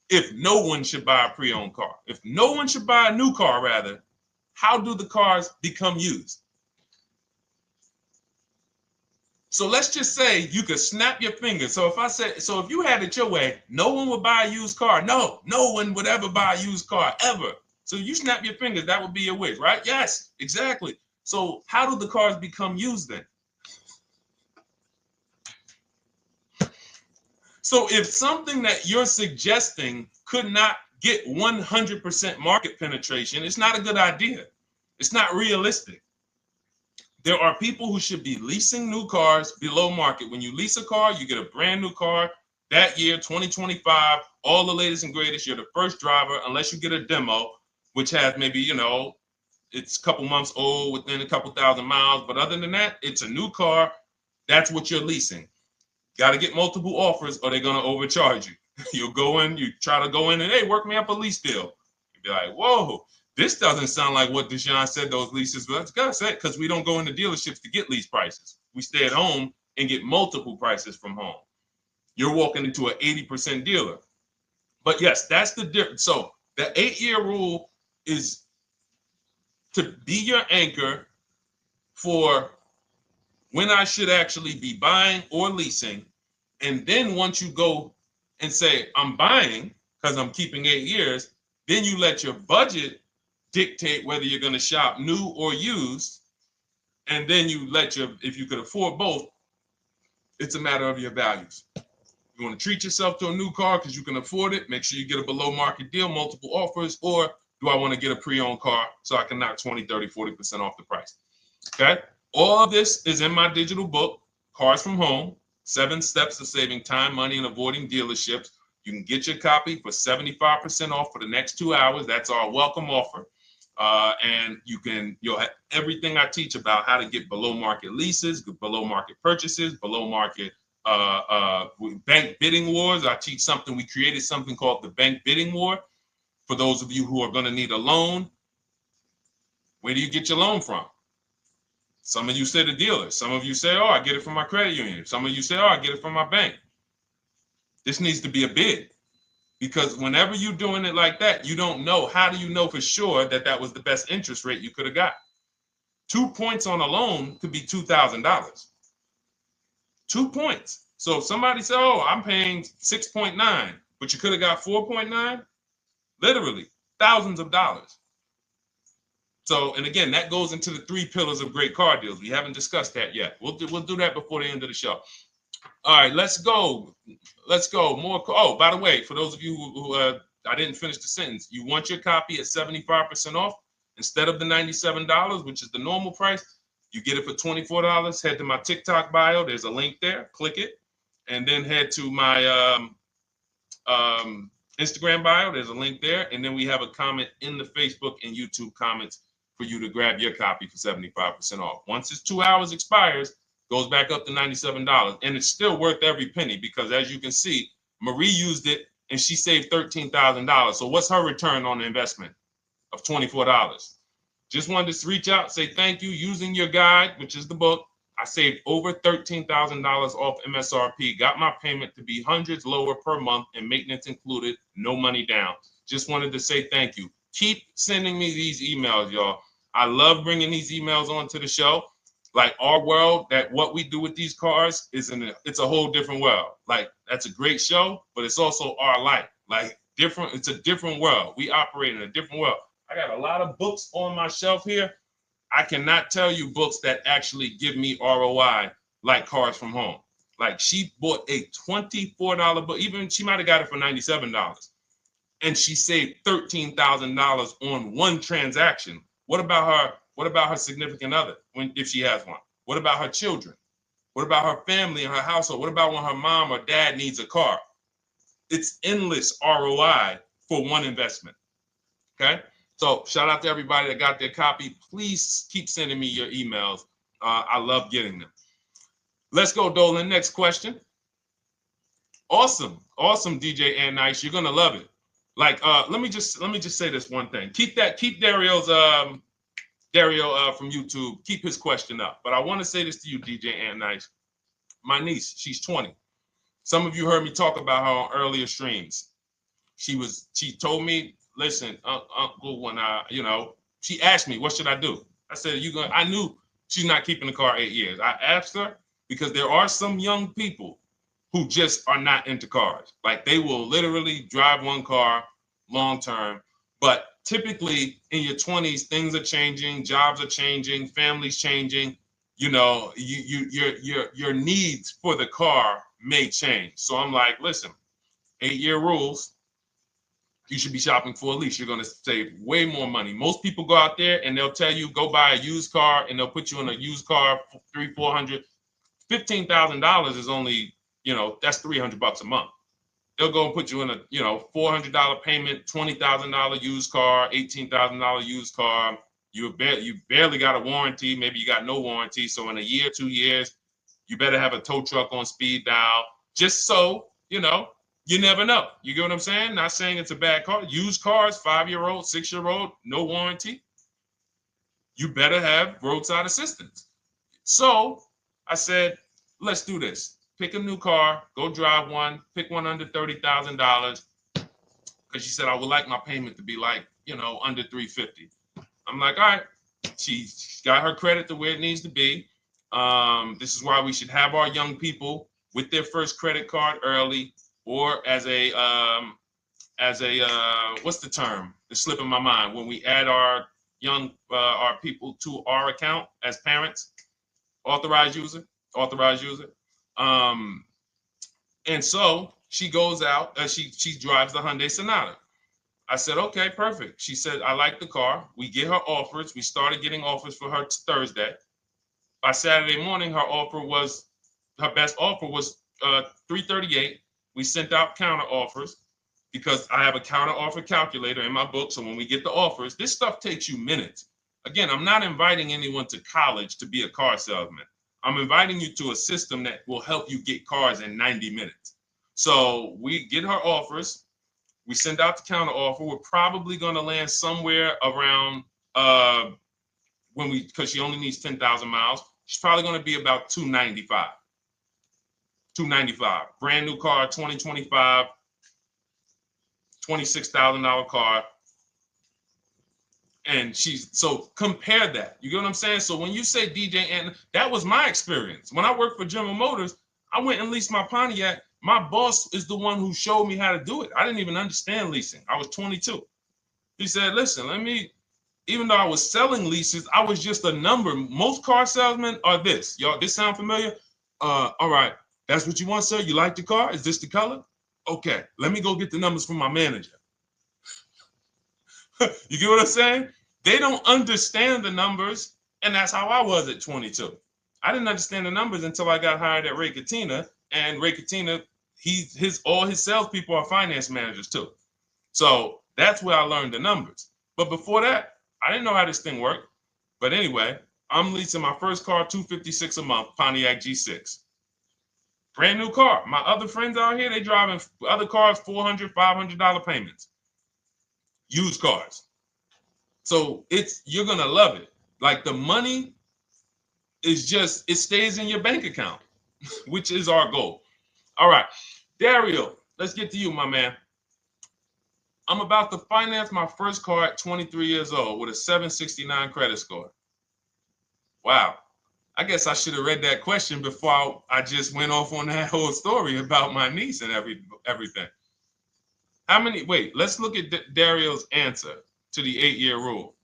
If no one should buy a pre-owned car, if no one should buy a new car, rather, how do the cars become used? So let's just say you could snap your fingers. So if you had it your way, no one would buy a used car. No one would ever buy a used car, ever. So you snap your fingers, that would be your wish, right? Yes, exactly. So how do the cars become used then? So if something that you're suggesting could not get 100% market penetration, it's not a good idea. It's not realistic. There are people who should be leasing new cars below market. When you lease a car, you get a brand new car that year, 2025, all the latest and greatest. You're the first driver, unless you get a demo, which has maybe, it's a couple months old, within a couple thousand miles. But other than that, it's a new car. That's what you're leasing. Got to get multiple offers or they're going to overcharge you. You'll go in, you try to go in and, hey, work me up a lease deal. You'll be like, whoa, this doesn't sound like what Deshone said those leases were. That's gotta say, because we don't go into dealerships to get lease prices. We stay at home and get multiple prices from home. You're walking into an 80% dealer. But yes, that's the difference. So the 8-year rule is to be your anchor for when I should actually be buying or leasing. And then once you go and say, I'm buying because I'm keeping 8 years, then you let your budget dictate whether you're going to shop new or used. And then you if you could afford both, it's a matter of your values. You want to treat yourself to a new car because you can afford it, make sure you get a below market deal, multiple offers, or do I want to get a pre-owned car so I can knock 20, 30, 40% off the price? Okay. All of this is in my digital book, Cars from Home, 7 Steps to Saving Time, Money, and Avoiding Dealerships. You can get your copy for 75% off for the next 2 hours. That's our welcome offer. And you'll have everything I teach about how to get below market leases, below market purchases, below market bank bidding wars. We created something called the bank bidding war. For those of you who are going to need a loan, where do you get your loan from? Some of you say the dealer. Some of you say, oh, I get it from my credit union. Some of you say, oh, I get it from my bank. This needs to be a bid. Because whenever you're doing it like that, you don't know. How do you know for sure that that was the best interest rate you could have got? 2 points on a loan could be $2,000. 2 points. So if somebody said, oh, I'm paying 6.9, but you could have got 4.9, literally thousands of dollars. So, and again, that goes into the 3 pillars of great car deals. We haven't discussed that yet. We'll do that before the end of the show. All right, let's go. More. Oh, by the way, for those of you who I didn't finish the sentence, you want your copy at 75% off instead of the $97, which is the normal price. You get it for $24. Head to my TikTok bio. There's a link there. Click it, and then head to my Instagram bio. There's a link there, and then we have a comment in the Facebook and YouTube comments for you to grab your copy for 75% off. Once it's 2 hours expires, goes back up to $97, and it's still worth every penny because, as you can see, Marie used it and she saved $13,000. So what's her return on the investment of $24? Just wanted to reach out, say thank you. Using your guide, which is the book, I saved over $13,000 off MSRP, got my payment to be hundreds lower per month and maintenance included, no money down. Just wanted to say thank you. Keep sending me these emails, y'all. I love bringing these emails onto the show. Like our world, that what we do with these cars it's a whole different world. Like that's a great show, but it's also our life. Like different, it's a different world. We operate in a different world. I got a lot of books on my shelf here. I cannot tell you books that actually give me ROI like Cars from Home. Like she bought a $24 book, even she might have got it for $97. And she saved $13,000 on one transaction. What about her? What about her significant other if she has one? What about her children? What about her family and her household? What about when her mom or dad needs a car? It's endless ROI for one investment. Okay. So shout out to everybody that got their copy. Please keep sending me your emails. I love getting them. Let's go, Dolan. Next question. Awesome, DJ and Nice. You're gonna love it. Like, let me just say this one thing. Keep Dario's Dario from YouTube. Keep his question up. But I want to say this to you, DJ and Nice. My niece, she's 20. Some of you heard me talk about her on earlier streams. She told me, listen, Uncle, when she asked me, what should I do? I said, I knew she's not keeping the car 8 years. I asked her because there are some young people who just are not into cars. Like they will literally drive one car long term. But typically in your 20s, things are changing, jobs are changing, families changing. Your needs for the car may change. So I'm like, listen, 8-year rules. You should be shopping for a lease. You're going to save way more money. Most people go out there and they'll tell you go buy a used car, and they'll put you in a used car for $300, $400, $15,000 is only, that's $300 a month. They'll go and put you in a, $400 payment, $20,000 used car, $18,000 used car. You barely got a warranty. Maybe you got no warranty. So in a year, 2 years, you better have a tow truck on speed dial, just so, you never know. You get what I'm saying? Not saying it's a bad car. Used cars, 5-year-old, 6-year-old, no warranty. You better have roadside assistance. So I said, let's do this. Pick a new car, go drive one, pick one under $30,000. Because she said, I would like my payment to be like, under $350. I'm like, all right. She's got her credit to where it needs to be. This is why we should have our young people with their first credit card early, or as a what's the term? It's slipping my mind. When we add our our people to our account as parents, authorized user. And so she goes out, she drives the Hyundai Sonata. I said, okay, perfect. She said, I like the car. We get her offers. We started getting offers for her Thursday. By Saturday morning, her best offer was $338. We sent out counter offers because I have a counter offer calculator in my book. So when we get the offers, this stuff takes you minutes. Again, I'm not inviting anyone to college to be a car salesman. I'm inviting you to a system that will help you get cars in 90 minutes. So we get her offers. We send out the counter offer. We're probably going to land somewhere around because she only needs 10,000 miles. She's probably going to be about $295. Brand new car, 2025, $26,000 car. And so compare that. You get what I'm saying? So when you say DJ, and that was my experience. When I worked for General Motors, I went and leased my Pontiac. My boss is the one who showed me how to do it. I didn't even understand leasing. I was 22. He said, listen, even though I was selling leases, I was just a number. Most car salesmen are this. Y'all, this sound familiar? All right. That's what you want, sir? You like the car? Is this the color? Okay. Let me go get the numbers from my manager. You get what I'm saying? They don't understand the numbers. And that's how I was at 22. I didn't understand the numbers until I got hired at Ray Katina. And Ray Katina, all his salespeople are finance managers too. So that's where I learned the numbers. But before that, I didn't know how this thing worked. But anyway, I'm leasing my first car, $256 a month, Pontiac G6. Brand new car. My other friends out here, they driving other cars, $400, $500 payments. Used cars. So you're going to love it. Like the money is it stays in your bank account, which is our goal. All right. Dario, let's get to you, my man. I'm about to finance my first car at 23 years old with a 769 credit score. Wow. I guess I should have read that question before I just went off on that whole story about my niece and everything. Let's look at Dario's answer to the 8-year rule.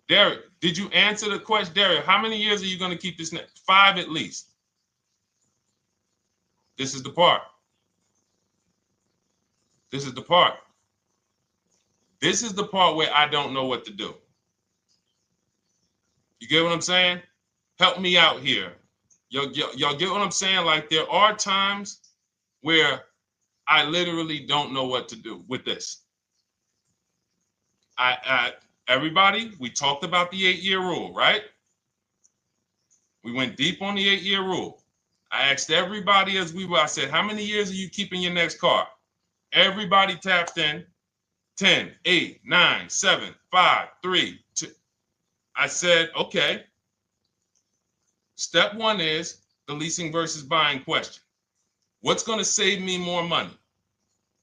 Dario, did you answer the question? Dario, how many years are you going to keep this? 5 at least. This is the part. This is the part. This is the part where I don't know what to do. You get what I'm saying? Help me out here. Y'all get what I'm saying? Like there are times where I literally don't know what to do with this. Everybody, we talked about the 8-year rule, right? We went deep on the 8-year rule. I asked everybody I said, how many years are you keeping your next car? Everybody tapped in. 10, 8, 9, 7, 5, 3, 2. I said, okay. Step 1 is the leasing versus buying question. What's going to save me more money?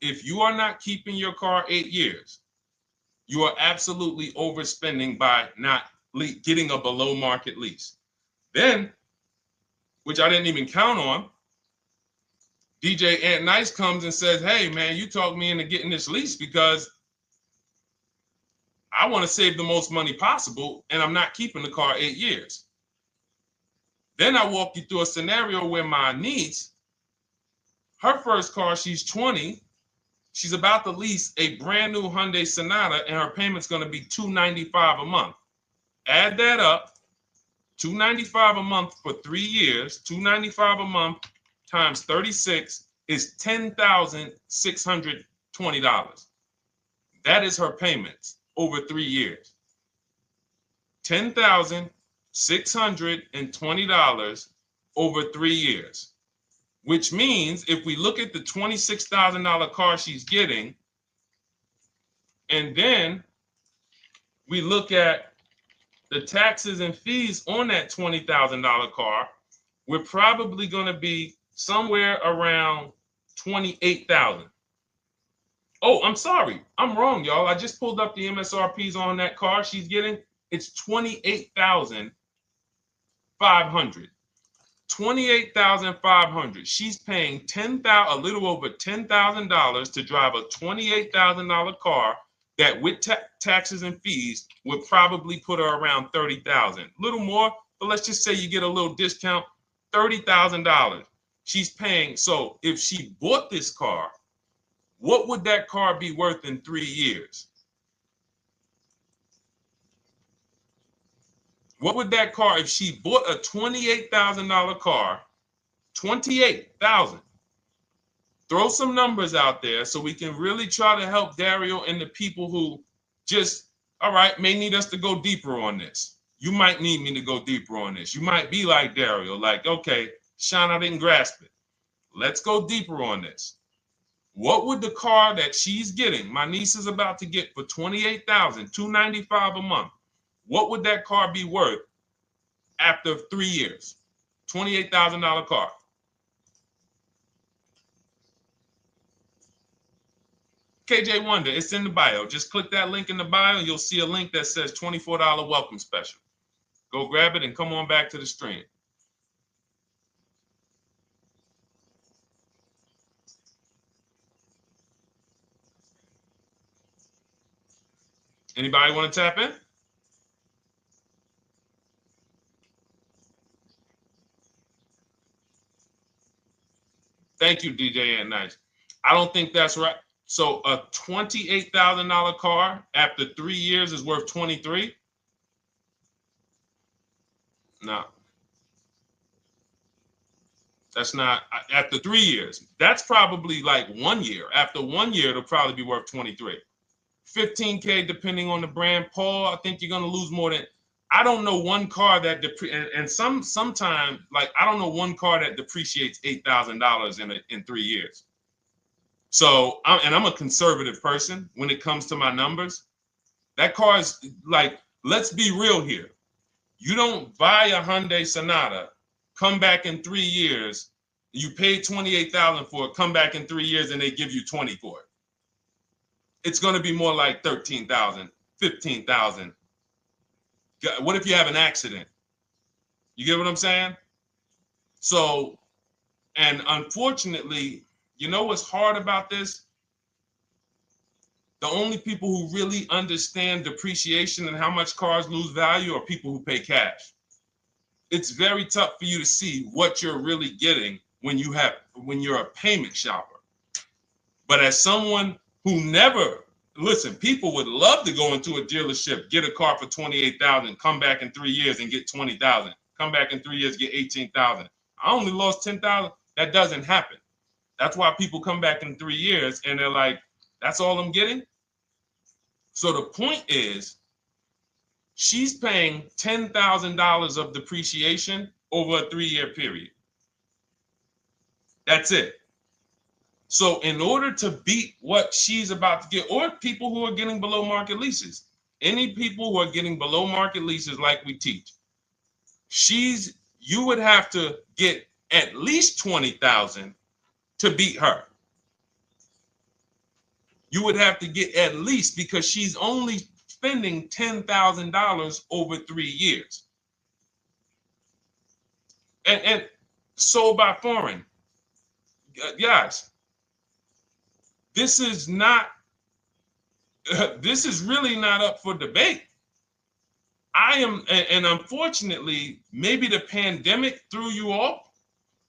If you are not keeping your car 8 years, you are absolutely overspending by not getting a below market lease. Then, which I didn't even count on, DJ Ant Nice comes and says, hey, man, you talked me into getting this lease because I want to save the most money possible, and I'm not keeping the car 8 years. Then I walk you through a scenario where my niece, her first car, she's 20. She's about to lease a brand new Hyundai Sonata, and her payment's going to be $295 a month. Add that up, $295 a month for 3 years, $295 a month times 36 is $10,620. That is her payments over 3 years. $10,620 over 3 years, which means if we look at the $26,000 car she's getting, and then we look at the taxes and fees on that $20,000 car, we're probably going to be somewhere around $28,000. Oh, I'm sorry. I'm wrong, y'all. I just pulled up the MSRPs on that car she's getting. It's $28,500. $28,500. She's paying a little over $10,000 to drive a $28,000 car that with taxes and fees would probably put her around $30,000. A little more, but let's just say you get a little discount, $30,000. She's paying. So if she bought this car, what would that car be worth in 3 years? What would that car, if she bought a $28,000 car, $28,000? Throw some numbers out there so we can really try to help Dario and the people who just, all right, may need us to go deeper on this. You might need me to go deeper on this. You might be like Dario, like, okay, Sean, I didn't grasp it. Let's go deeper on this. What would the car that she's getting, my niece is about to get for $28,000, $295 a month, what would that car be worth after 3 years? $28,000 car. KJ Wonder, it's in the bio. Just click that link in the bio and you'll see a link that says $24 welcome special. Go grab it and come on back to the stream. Anybody want to tap in? Thank you, DJ Ant Nice. I don't think that's right. So a $28,000 car after 3 years is worth 23? No. That's not after 3 years. That's probably like 1 year. After 1 year, it'll probably be worth 23. 15K depending on the brand. Paul, I think you're gonna lose more than. I don't know one car that sometime like I don't know one car that depreciates $8,000 in 3 years. So I'm a conservative person when it comes to my numbers. That car is like, let's be real here. You don't buy a Hyundai Sonata, come back in 3 years, you pay $28,000 for it, come back in 3 years and they give you 20 for it. It's going to be more like 13,000, 15,000. What if you have an accident? You get what I'm saying? So, and unfortunately, you know what's hard about this? The only people who really understand depreciation and how much cars lose value are people who pay cash. It's very tough for you to see what you're really getting when you're a payment shopper. But as someone who never, listen, people would love to go into a dealership, get a car for $28,000, come back in 3 years and get $20,000, come back in 3 years, get $18,000. I only lost $10,000. That doesn't happen. That's why people come back in 3 years and they're like, that's all I'm getting. So the point is, she's paying $10,000 of depreciation over a 3-year period. That's it. So in order to beat what she's about to get, or people who are getting below market leases, any people who are getting below market leases like we teach, you would have to get at least 20,000 to beat her. You would have to get at least, because she's only spending $10,000 over 3 years. And sold by foreign. Guys, this is not, this is really not up for debate. And unfortunately, maybe the pandemic threw you off,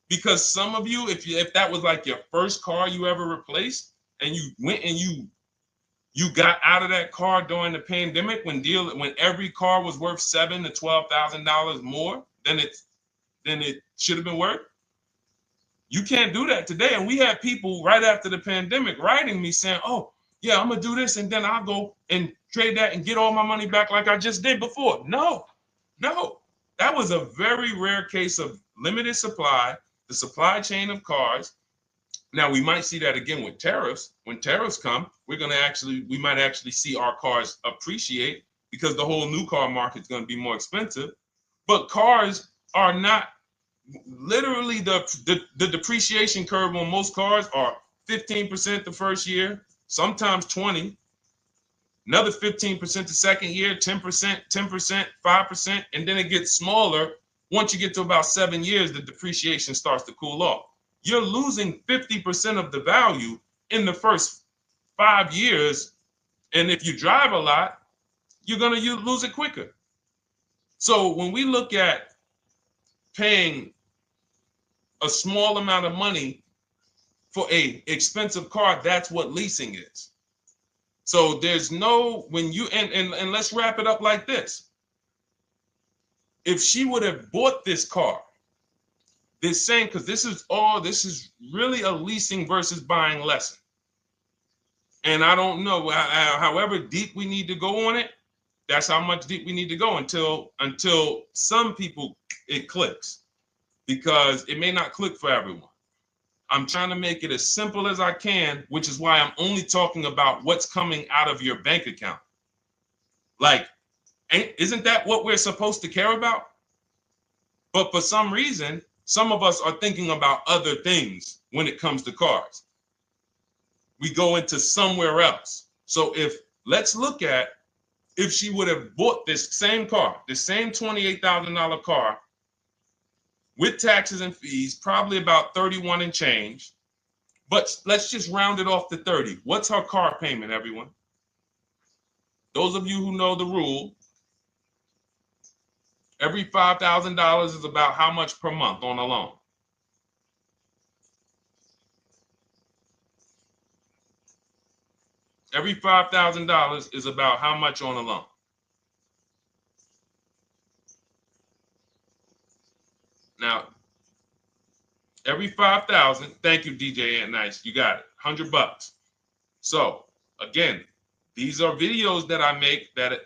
because some of you, if that was like your first car you ever replaced, and you went and you got out of that car during the pandemic when every car was worth $7,000 to $12,000 more than it should have been worth. You can't do that today. And we had people right after the pandemic writing me saying, "Oh, yeah, I'm gonna do this, and then I'll go and trade that and get all my money back like I just did before." No, that was a very rare case of limited supply, the supply chain of cars. Now we might see that again with tariffs. When tariffs come, we might actually see our cars appreciate, because the whole new car market is going to be more expensive. But cars are not, literally the depreciation curve on most cars are 15% the first year, sometimes 20, another 15% the second year, 10%, 10%, 5%, and then it gets smaller. Once you get to about 7 years, the depreciation starts to cool off. You're losing 50% of the value in the first 5 years. And if you drive a lot, you're going to lose it quicker. So when we look at paying a small amount of money for a expensive car, that's what leasing is. So there's no, when you, and let's wrap it up like this. If she would have bought this car, this same, because this is really a leasing versus buying lesson. And I don't know, however deep we need to go on it, that's how much deep we need to go until some people it clicks, because it may not click for everyone. I'm trying to make it as simple as I can, which is why I'm only talking about what's coming out of your bank account. Like, isn't that what we're supposed to care about? But for some reason, some of us are thinking about other things when it comes to cars. We go into somewhere else. So let's look at, if she would have bought this same car, the same $28,000 car, with taxes and fees, probably about 31 and change. But let's just round it off to 30. What's her car payment, everyone? Those of you who know the rule, every $5,000 is about how much per month on a loan? Every $5,000 is about how much on a loan? Now, every 5,000, thank you, DJ Ant Nice, you got it, $100. So again, these are videos that I make that,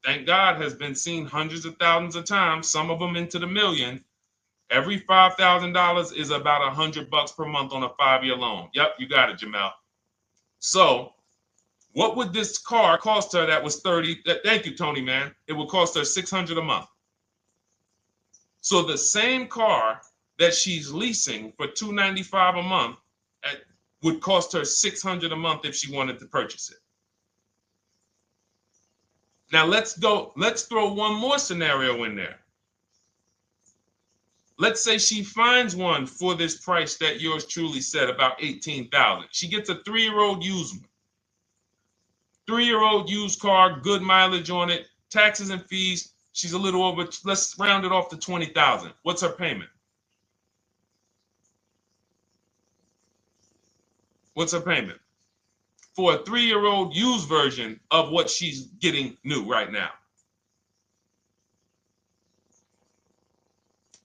thank God, has been seen hundreds of thousands of times, some of them into the million. Every $5,000 is about $100 per month on a 5-year loan. Yep, you got it, Jamel. So what would this car cost her that was 30? Thank you, Tony, man. It would cost her $600 a month. So the same car that she's leasing for $295 a month would cost her $600 a month if she wanted to purchase it. Now let's throw one more scenario in there. Let's say she finds one for this price that yours truly said, about $18,000. She gets a 3-year-old used one. 3-year-old used car, good mileage on it, taxes and fees. She's a little over, let's round it off to $20,000. What's her payment? What's her payment? For a 3-year-old used version of what she's getting new right now.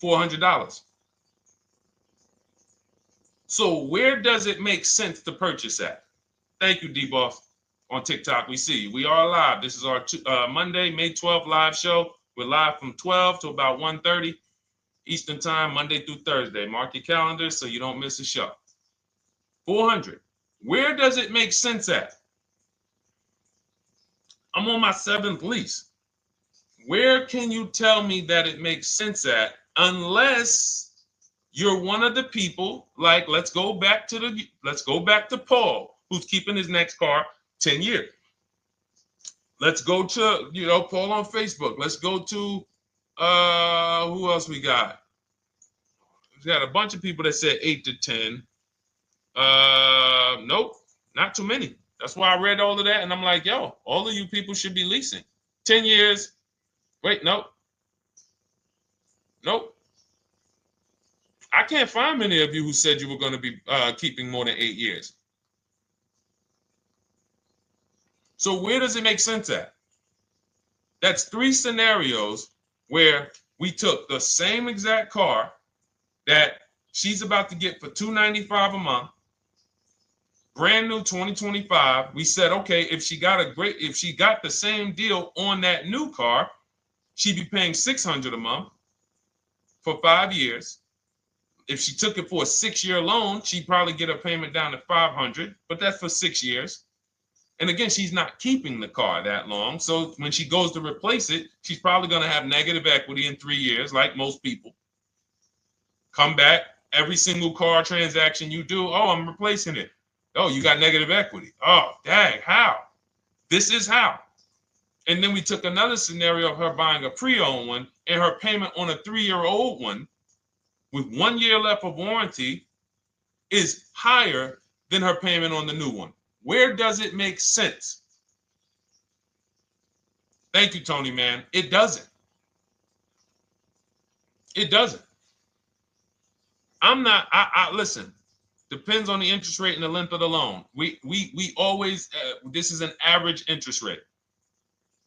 $400. So where does it make sense to purchase at? Thank you, D-Boss. On TikTok, we see you. We are live. This is our Monday, May 12th live show. We're live from 12 to about 1:30 Eastern time, Monday through Thursday. Mark your calendar so you don't miss a show. 400. Where does it make sense at? I'm on my 7th lease. Where can you tell me that it makes sense at, unless you're one of the people, like, let's go back to Paul, who's keeping his next car 10 years. Let's go to, Paul on Facebook. Let's go to, who else we got? We got a bunch of people that said 8 to 10. Nope, not too many. That's why I read all of that, and I'm like, yo, all of you people should be leasing. 10 years. Wait, nope. I can't find many of you who said you were going to be keeping more than 8 years. So where does it make sense at? That's 3 scenarios where we took the same exact car that she's about to get for $295 a month, brand new 2025. We said, okay, if she got the same deal on that new car, she'd be paying $600 a month for 5 years. If she took it for a 6-year loan, she'd probably get a payment down to $500, but that's for 6 years. And again, she's not keeping the car that long. So when she goes to replace it, she's probably going to have negative equity in 3 years, like most people. Come back, every single car transaction you do, oh, I'm replacing it. Oh, you got negative equity. Oh, dang, how? This is how. And then we took another scenario of her buying a pre-owned one, and her payment on a 3-year-old one with 1 year left of warranty is higher than her payment on the new one. Where does it make sense? Thank you, Tony, man. It doesn't. It doesn't. Listen, depends on the interest rate and the length of the loan. We always, this is an average interest rate.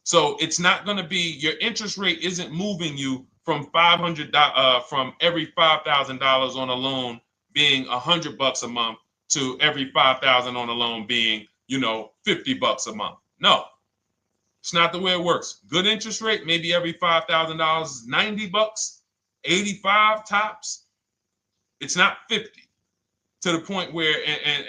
So it's not going to be, your interest rate isn't moving you from from every $5,000 on a loan being $100 a month to every $5,000 on a loan being, $50 a month. No, it's not the way it works. Good interest rate, maybe every $5,000 is $90, 85 tops. It's not 50, to the point where,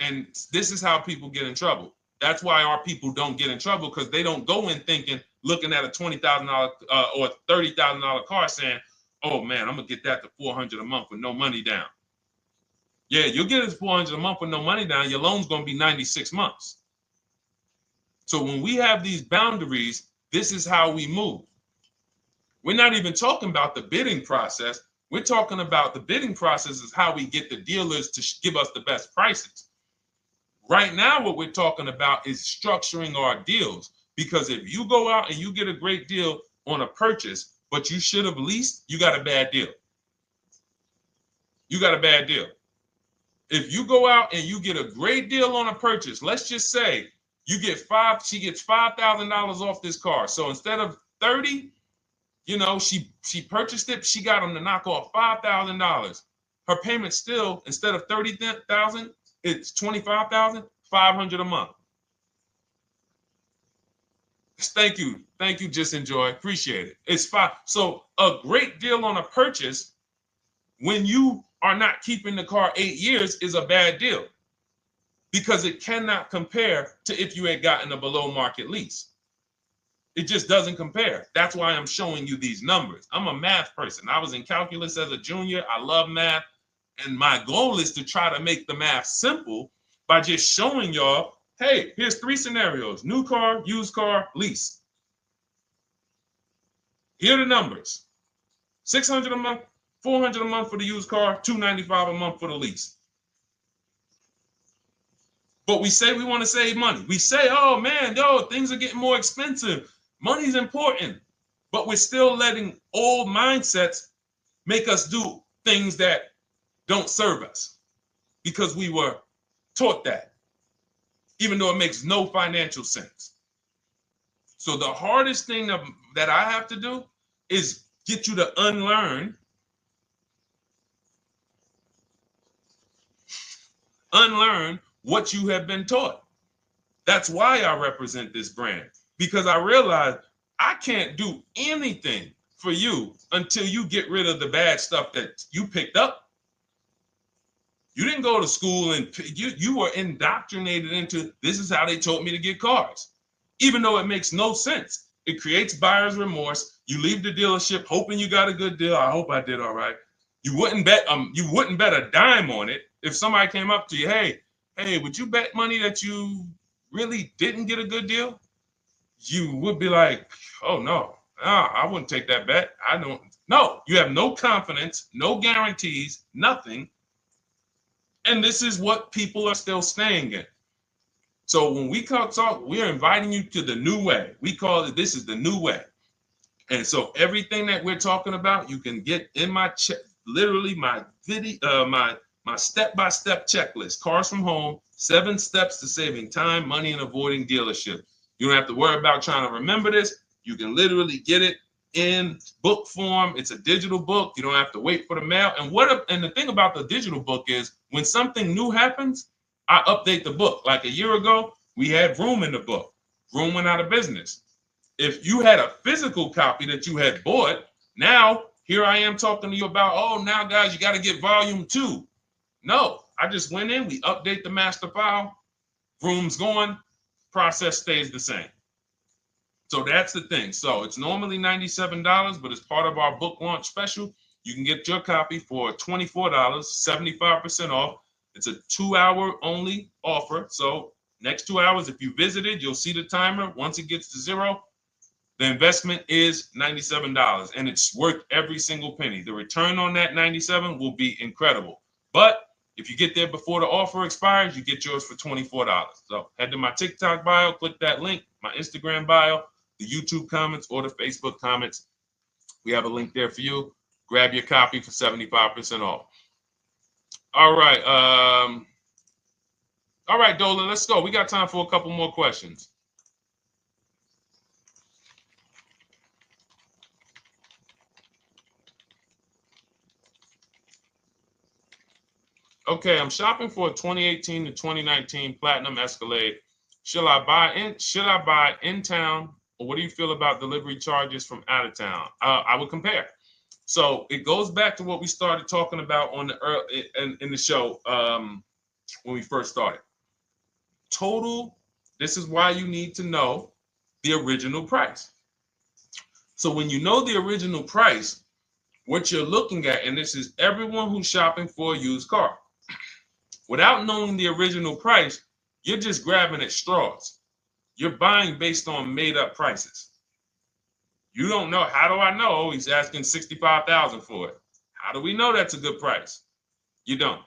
and this is how people get in trouble. That's why our people don't get in trouble, because they don't go in thinking, looking at a $20,000 or $30,000 car saying, oh man, I'm gonna get that to $400 a month with no money down. Yeah, you'll get it to $400 a month with no money down. Your loan's gonna be 96 months. So when we have these boundaries, this is how we move. We're not even talking about the bidding process. We're talking about the bidding process is how we get the dealers to give us the best prices. Right now, what we're talking about is structuring our deals. Because if you go out and you get a great deal on a purchase, but you should have leased, you got a bad deal. You got a bad deal. If you go out and you get a great deal on a purchase, let's just say she gets $5,000 off this car. So instead of 30, she purchased it, she got them to knock off $5,000. Her payment still, instead of $30,000, it's $25,000, $500 a month. Thank you, Just Enjoy, appreciate it. It's fine. So a great deal on a purchase, when you are not keeping the car 8 years, is a bad deal, because it cannot compare to if you had gotten a below market lease. It just doesn't compare. That's why I'm showing you these numbers. I'm a math person. I was in calculus as a junior. I love math. And my goal is to try to make the math simple by just showing y'all, hey, here's 3 scenarios: new car, used car, lease. Here are the numbers: $600 a month, $400 a month for the used car, $295 a month for the lease. But we say we want to save money. We say, oh man, things are getting more expensive. Money's important. But we're still letting old mindsets make us do things that don't serve us, because we were taught that, even though it makes no financial sense. So the hardest thing that I have to do is get you to unlearn what you have been taught. That's why I represent this brand, because I realize I can't do anything for you until you get rid of the bad stuff that you picked up. You didn't go to school and you were indoctrinated into, this is how they taught me to get cars, even though it makes no sense. It creates buyer's remorse. You leave the dealership hoping you got a good deal. I hope I did all right. You wouldn't bet a dime on it. If somebody came up to you, hey, would you bet money that you really didn't get a good deal? You would be like, oh no, I wouldn't take that bet. I don't. No, you have no confidence, no guarantees, nothing. And this is what people are still staying in. So when we talk, we're inviting you to the new way. We call it, this is the new way. And so everything that we're talking about, you can get in my literally my video, my step-by-step checklist. Cars from Home, 7 steps to saving time, money, and avoiding dealership. You don't have to worry about trying to remember this. You can literally get it in book form. It's a digital book. You don't have to wait for the mail. And the thing about the digital book is when something new happens, I update the book. Like a year ago, we had Vroom in the book. Vroom went out of business. If you had a physical copy that you had bought, now here I am talking to you about, oh, now guys, you got to get volume 2. No, I just went in, we update the master file, Vroom's going, process stays the same. So that's the thing. So it's normally $97, but as part of our book launch special, you can get your copy for $24, 75% off. It's a 2-hour only offer. So next 2 hours, if you visited, you'll see the timer. Once it gets to 0, the investment is $97, and it's worth every single penny. The return on that $97 will be incredible. But if you get there before the offer expires, you get yours for $24. So head to my TikTok bio, click that link, my Instagram bio, the YouTube comments, or the Facebook comments. We have a link there for you. Grab your copy for 75% off. All right. All right, Dolan, let's go. We got time for a couple more questions. Okay, I'm shopping for a 2018 to 2019 Platinum Escalade. Should I buy in town, or what do you feel about delivery charges from out of town? I would compare. So it goes back to what we started talking about on in the show when we first started. Total. This is why you need to know the original price. So when you know the original price, what you're looking at, and this is everyone who's shopping for a used car. Without knowing the original price, you're just grabbing at straws. You're buying based on made up prices. You don't know. How do I know? Oh, he's asking $65,000 for it. How do we know that's a good price? You don't.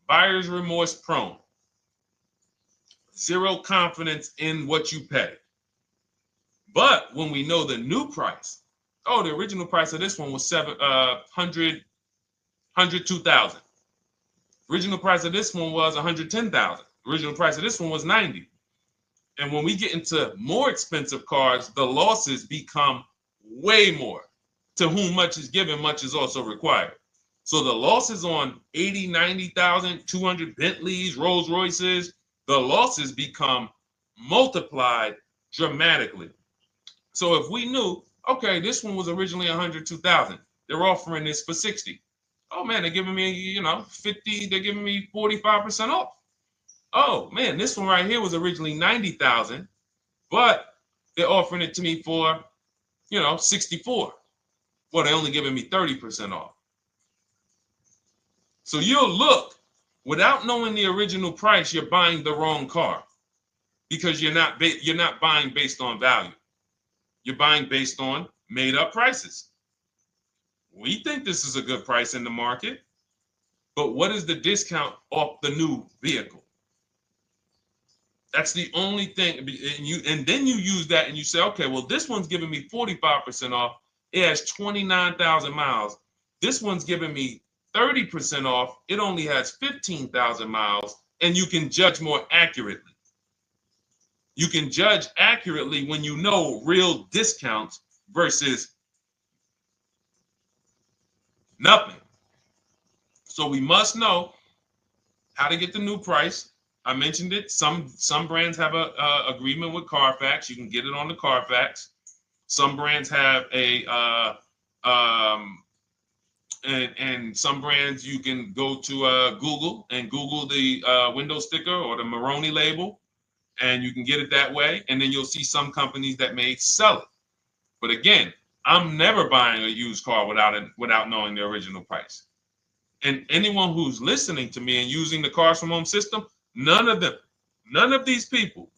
Buyer's remorse prone. Zero confidence in what you pay. But when we know the new price, oh, the original price of this one was $102,000. Original price of this one was $110,000. Original price of this one was $90,000. And when we get into more expensive cars, the losses become way more. To whom much is given, much is also required. So the losses on 80, 90,000, 200 Bentleys, Rolls Royces, the losses become multiplied dramatically. So if we knew, okay, this one was originally $102,000, they're offering this for $60,000. Oh man, they're giving me, 50, they're giving me 45% off. Oh man, this one right here was originally $90,000, but they're offering it to me for, $64,000. Well, they're only giving me 30% off. So you'll look, without knowing the original price, you're buying the wrong car because you're not buying based on value. You're buying based on made up prices. We think this is a good price in the market, but what is the discount off the new vehicle? That's the only thing. And then you use that and you say, okay, well, this one's giving me 45% off. It has 29,000 miles. This one's giving me 30% off. It only has 15,000 miles, and you can judge more accurately. You can judge accurately when you know real discounts versus nothing. So we must know how to get the new price. I mentioned it. Some brands have a agreement with Carfax. You can get it on the Carfax. Some brands have and some brands you can go to Google and Google the window sticker or the Maroney label, and you can get it that way. And then you'll see some companies that may sell it. But again, I'm never buying a used car without knowing the original price. And anyone who's listening to me and using the Cars from Home system, none of these people,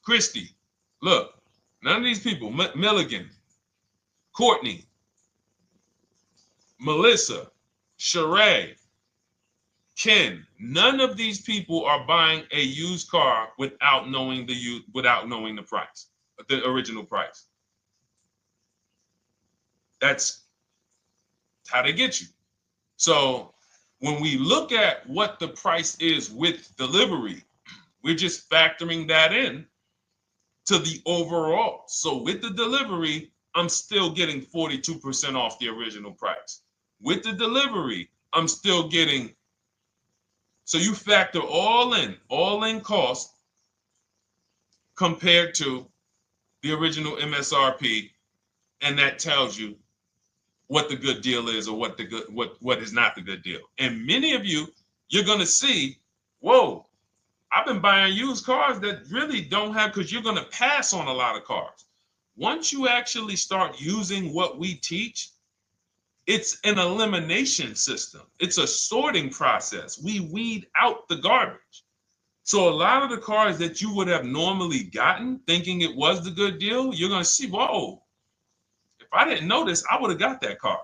Christy, look, none of these people, Milligan, Courtney, Melissa, Sheree, Ken, none of these people are buying a used car without knowing the price, the original price. That's how they get you. So when we look at what the price is with delivery, we're just factoring that in to the overall. So with the delivery, I'm still getting 42% off the original price. With the delivery, I'm still getting, so you factor all in cost compared to the original MSRP, and that tells you what the good deal is or what is not the good deal. And many of you, you're gonna see, whoa, I've been buying used cars that really don't have, because you're gonna pass on a lot of cars. Once you actually start using what we teach, it's an elimination system. It's a sorting process. We weed out the garbage. So a lot of the cars that you would have normally gotten thinking it was the good deal, you're gonna see, whoa, if I didn't know this, I would have got that car,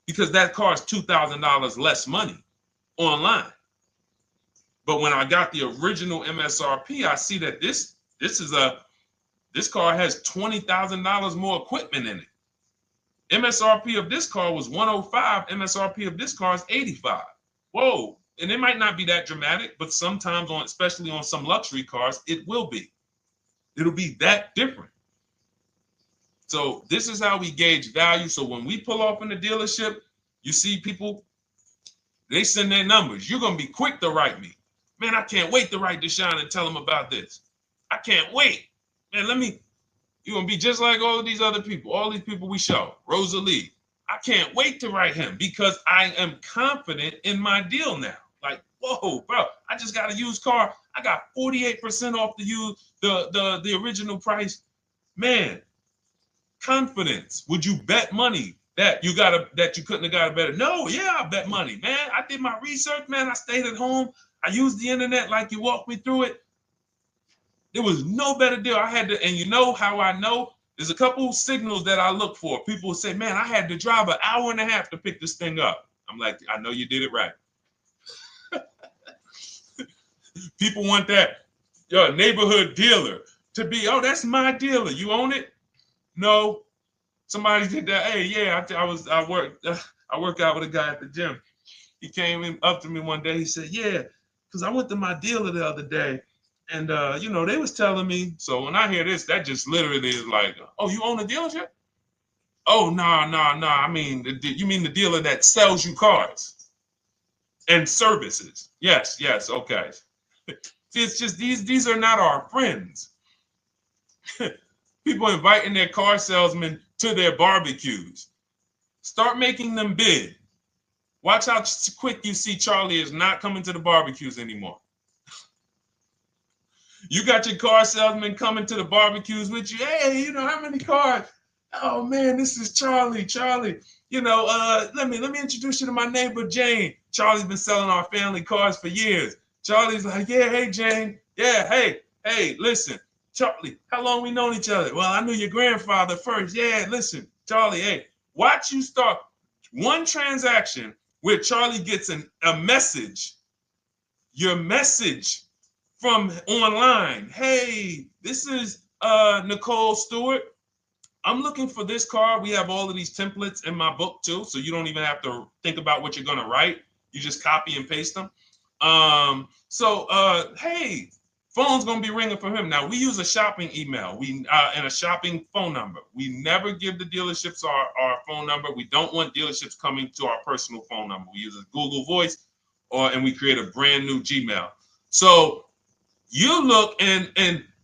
because that car is $2,000 less money online. But when I got the original MSRP, I see that this car has $20,000 more equipment in it. MSRP of this car was 105. MSRP of this car is 85. Whoa. And it might not be that dramatic, but sometimes especially on some luxury cars, it will be. It'll be that different. So this is how we gauge value. So when we pull off in the dealership, you see people, they send their numbers. You're going to be quick to write me. Man, I can't wait to write Deshone and tell him about this. I can't wait. Man, you're going to be just like all of these other people, all these people we show. Rosalie, I can't wait to write him because I am confident in my deal now. Like, whoa, bro, I just got a used car. I got 48% off the original price. Man, confidence. Would you bet money that you couldn't have got a better? No, yeah, I bet money, man. I did my research, man. I stayed at home. I used the internet like you walked me through it. There was no better deal. I had to, and you know how I know? There's a couple signals that I look for. People will say, man, I had to drive an hour and a half to pick this thing up. I'm like, I know you did it right. People want that neighborhood dealer to be, oh, that's my dealer. You own it? No. Somebody did that. Hey, yeah, I work out with a guy at the gym. He came up to me one day. He said, yeah, because I went to my dealer the other day. And, they was telling me. So when I hear this, that just literally is like, oh, you own a dealership? Oh, no. I mean, you mean the dealer that sells you cars and services? Yes. Okay. See, it's just these are not our friends. People inviting their car salesmen to their barbecues. Start making them bid. Watch how quick you see Charlie is not coming to the barbecues anymore. You got your car salesman coming to the barbecues with you. Hey, how many cars? Oh man, this is Charlie. Charlie, let me introduce you to my neighbor Jane. Charlie's been selling our family cars for years. Charlie's like, yeah, hey Jane. Yeah, hey, listen, Charlie, how long we known each other? Well, I knew your grandfather first. Yeah, listen, Charlie, hey, watch you start one transaction where Charlie gets a message, your message from online. Hey, this is Nicole Stewart. I'm looking for this car. We have all of these templates in my book too, so you don't even have to think about what you're gonna write. You just copy and paste them. Hey, phone's gonna be ringing for him. Now we use a shopping email, and a shopping phone number. We never give the dealerships our phone number. We don't want dealerships coming to our personal phone number. We use a Google Voice, and we create a brand new Gmail. So you look, and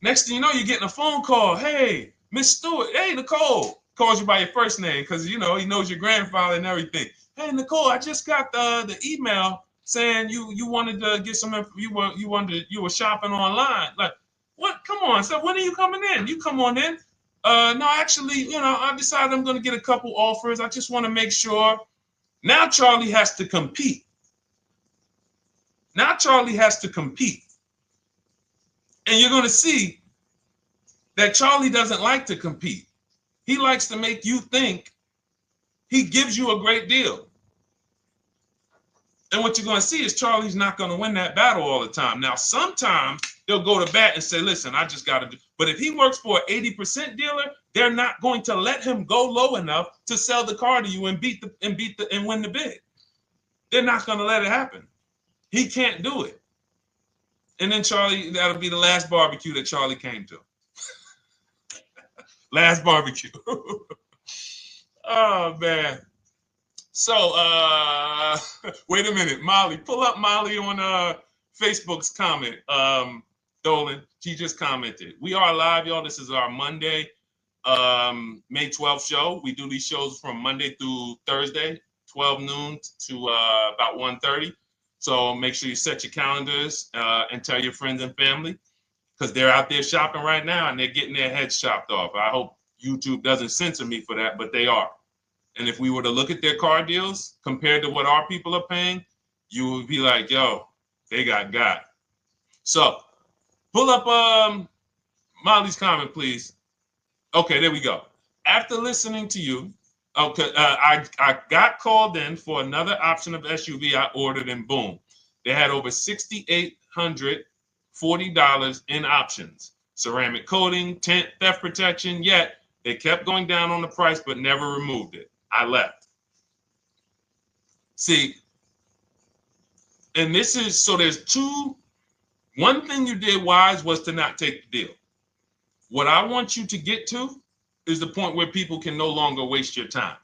next thing you know, you're getting a phone call. Hey, Miss Stewart. Hey, Nicole. Calls you by your first name because he knows your grandfather and everything. Hey, Nicole, I just got the email saying you wanted to get some info. You were shopping online. Like, what? Come on. So when are you coming in? You come on in. No, actually, I decided I'm going to get a couple offers. I just want to make sure Now Charlie has to compete. Now Charlie has to compete. And you're going to see that Charlie doesn't like to compete. He likes to make you think he gives you a great deal. And what you're going to see is Charlie's not going to win that battle all the time. Now, sometimes they'll go to bat and say, listen, I just got to do. But if he works for an 80% dealer, they're not going to let him go low enough to sell the car to you and win the bid. They're not going to let it happen. He can't do it. And then Charlie, that'll be the last barbecue that Charlie came to. Last barbecue. Oh, man. So, wait a minute, Molly. Pull up Molly on Facebook's comment. Dolan, she just commented. We are live, y'all. This is our Monday, May 12th show. We do these shows from Monday through Thursday, 12 noon to about 1:30. So make sure you set your calendars and tell your friends and family, because they're out there shopping right now and they're getting their heads chopped off. I hope YouTube doesn't censor me for that, but they are. And if we were to look at their car deals compared to what our people are paying, you would be like, yo, they got. So pull up Molly's comment, please. Okay, there we go. After listening to you, okay, I got called in for another option of SUV I ordered, and boom, they had over $6,840 in options. Ceramic coating, tint, theft protection, yet they kept going down on the price but never removed it. I left. See, and this is, so there's one thing you did wise was to not take the deal. What I want you to get to is the point where people can no longer waste your time.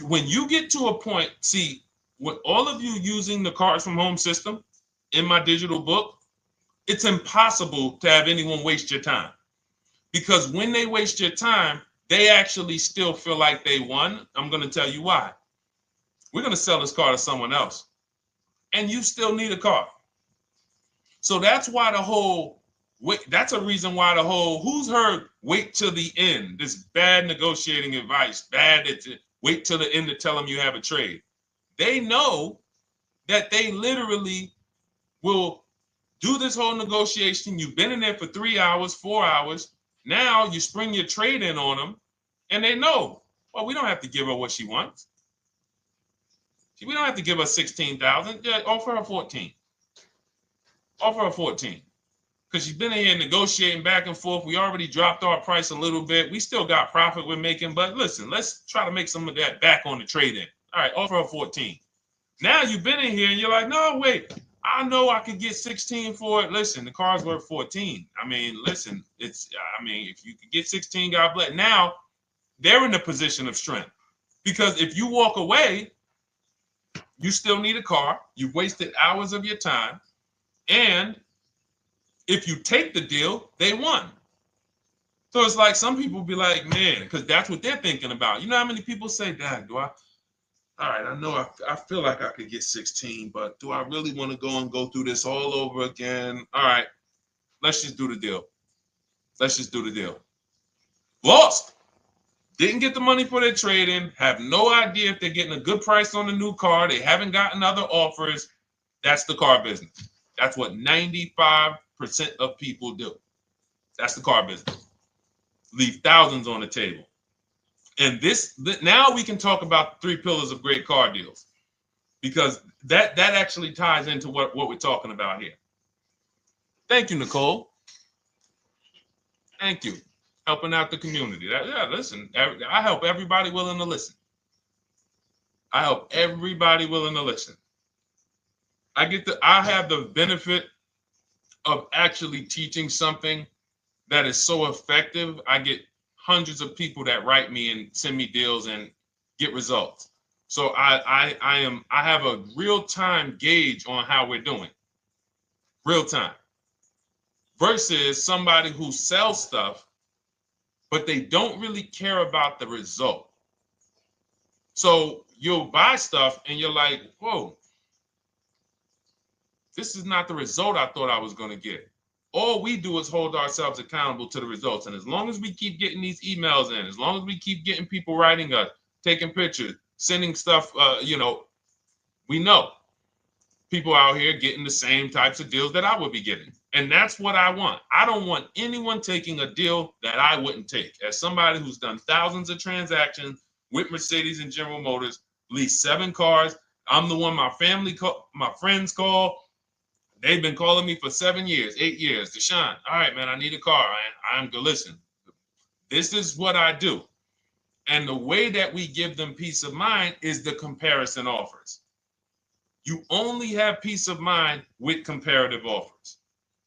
When you get to a point, see, with all of you using the Cars from Home system in my digital book, it's impossible to have anyone waste your time. Because when they waste your time, they actually still feel like they won. I'm going to tell you why. We're going to sell this car to someone else, and you still need a car. So that's why that's a reason why who's heard wait till the end, this bad negotiating advice, wait till the end to tell them you have a trade. They know that they literally will do this whole negotiation. You've been in there for 3 hours, 4 hours. Now you spring your trade in on them, and they know, well, we don't have to give her what she wants. We don't have to give her 16,000. Yeah, offer her 14. Offer her 14. Because she's been in here negotiating back and forth. We already dropped our price a little bit. We still got profit we're making, but listen, let's try to make some of that back on the trade-in. All right, offer her 14. Now you've been in here and you're like, no, wait, I know I could get 16 for it. Listen, the car's worth 14. I mean, listen, if you could get 16, God bless. Now they're in a position of strength, because if you walk away, you still need a car. You've wasted hours of your time. And if you take the deal, they won. So it's like some people be like, man, because that's what they're thinking about. You know how many people say, Dad, all right, I know I feel like I could get 16, but do I really want to go through this all over again? All right, let's just do the deal. Let's just do the deal. Lost. Didn't get the money for their trade-in. Have no idea if they're getting a good price on the new car. They haven't gotten other offers. That's the car business. That's what 95% of people do. That's the car business. Leave thousands on the table. And now we can talk about the 3 pillars of great car deals, because that actually ties into what we're talking about here. Thank you, Nicole. Thank you. Helping out the community. Listen, I help everybody willing to listen. I help everybody willing to listen. I have the benefit of actually teaching something that is so effective. I get hundreds of people that write me and send me deals and get results. So I have a real-time gauge on how we're doing. Real time. Versus somebody who sells stuff, but they don't really care about the result. So you'll buy stuff and you're like, whoa, this is not the result I thought I was going to get. All we do is hold ourselves accountable to the results. And as long as we keep getting these emails in, as long as we keep getting people writing us, taking pictures, sending stuff, we know people out here getting the same types of deals that I would be getting. And that's what I want. I don't want anyone taking a deal that I wouldn't take. As somebody who's done thousands of transactions with Mercedes and General Motors, leased 7 cars, I'm the one my my friends call. They've been calling me for 7 years, 8 years. Deshone, all right, man, I need a car. I'm good. Listen, this is what I do. And the way that we give them peace of mind is the comparison offers. You only have peace of mind with comparative offers.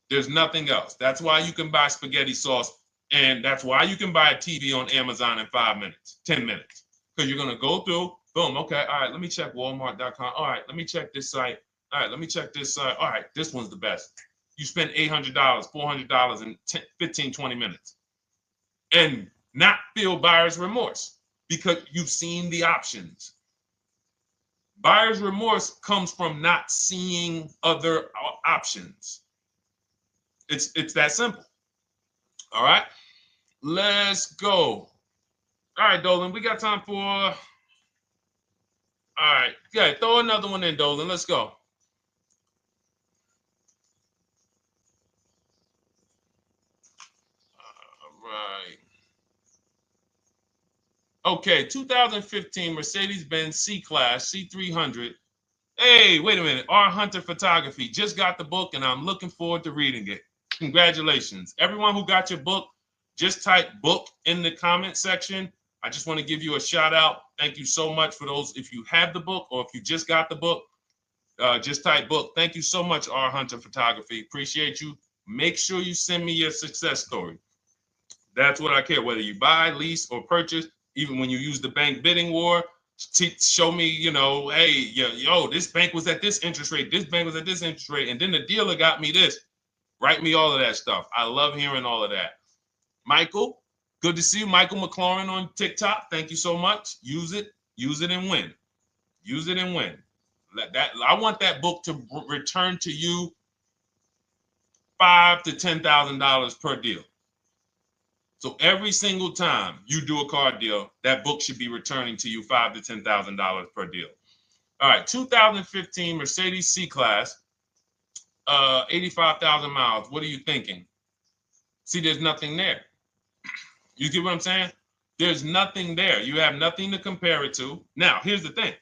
There's nothing else. That's why you can buy spaghetti sauce, and that's why you can buy a TV on Amazon in 5 minutes, 10 minutes. Because you're going to go through, boom, okay, all right, let me check Walmart.com. All right, let me check this site. All right, let me check this site. All right, this one's the best. You spend $800, $400 in 15, 20 minutes. And not feel buyer's remorse because you've seen the options. Buyer's remorse comes from not seeing other options. It's that simple. All right, let's go. All right, Dolan, we got time for. All right, yeah, throw another one in, Dolan. Let's go. All right. Okay, 2015 Mercedes-Benz C-Class C300. Hey, wait a minute. R. Hunter Photography just got the book, and I'm looking forward to reading it. Congratulations. Everyone who got your book, just type book in the comment section. I just want to give you a shout out. Thank you so much for those. If you have the book or if you just got the book, just type book. Thank you so much, R. Hunter Photography. Appreciate you. Make sure you send me your success story. That's what I care, whether you buy, lease, or purchase. Even when you use the bank bidding war, show me, hey, yo, this bank was at this interest rate, this bank was at this interest rate, and then the dealer got me this. Write me all of that stuff. I love hearing all of that. Michael, good to see you. Michael McLaurin on TikTok. Thank you so much. Use it and win. Use it and win. I want that book to return to you $5,000 to $10,000 per deal. So every single time you do a car deal, that book should be returning to you $5,000 to $10,000 per deal. All right, 2015 Mercedes C-Class, 85,000 miles. What are you thinking? See, there's nothing there. You get what I'm saying? There's nothing there. You have nothing to compare it to. Now, here's the thing.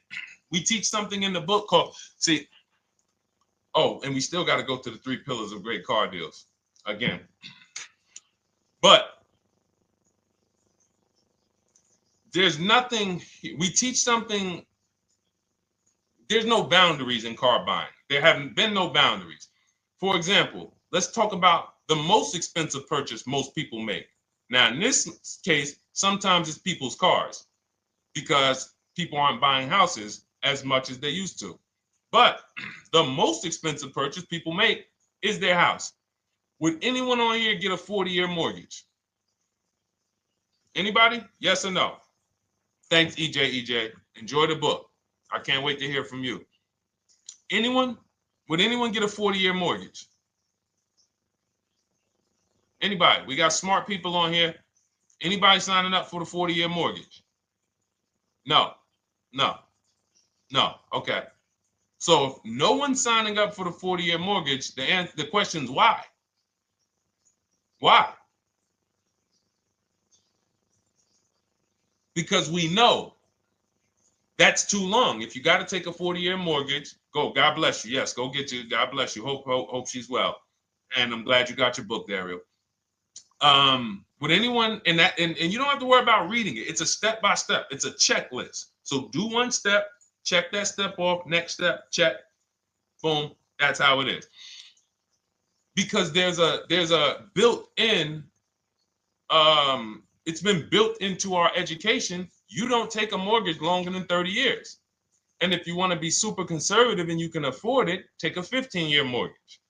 We teach something in the book called, and we still got to go to the 3 pillars of great car deals again. But there's nothing, we teach something, there's no boundaries in car buying. There haven't been no boundaries. For example, let's talk about the most expensive purchase most people make. Now, in this case, sometimes it's people's cars because people aren't buying houses as much as they used to. But the most expensive purchase people make is their house. Would anyone on here get a 40-year mortgage? Anybody? Yes or no? Thanks, EJ. Enjoy the book. I can't wait to hear from you. Anyone? Would anyone get a 40-year mortgage? Anybody? We got smart people on here. Anybody signing up for the 40-year mortgage? No. Okay. So if no one's signing up for the 40-year mortgage, the question is why? Why? Because we know that's too long. If you got to take a 40-year mortgage, go. God bless you. Yes, go get you. God bless you. Hope she's well. And I'm glad you got your book, Daryl. Would anyone and you don't have to worry about reading it. It's a step by step. It's a checklist. So do one step, check that step off. Next step, check. Boom. That's how it is. Because there's a built-in. It's been built into our education. You don't take a mortgage longer than 30 years. And if you want to be super conservative and you can afford it, take a 15-year mortgage.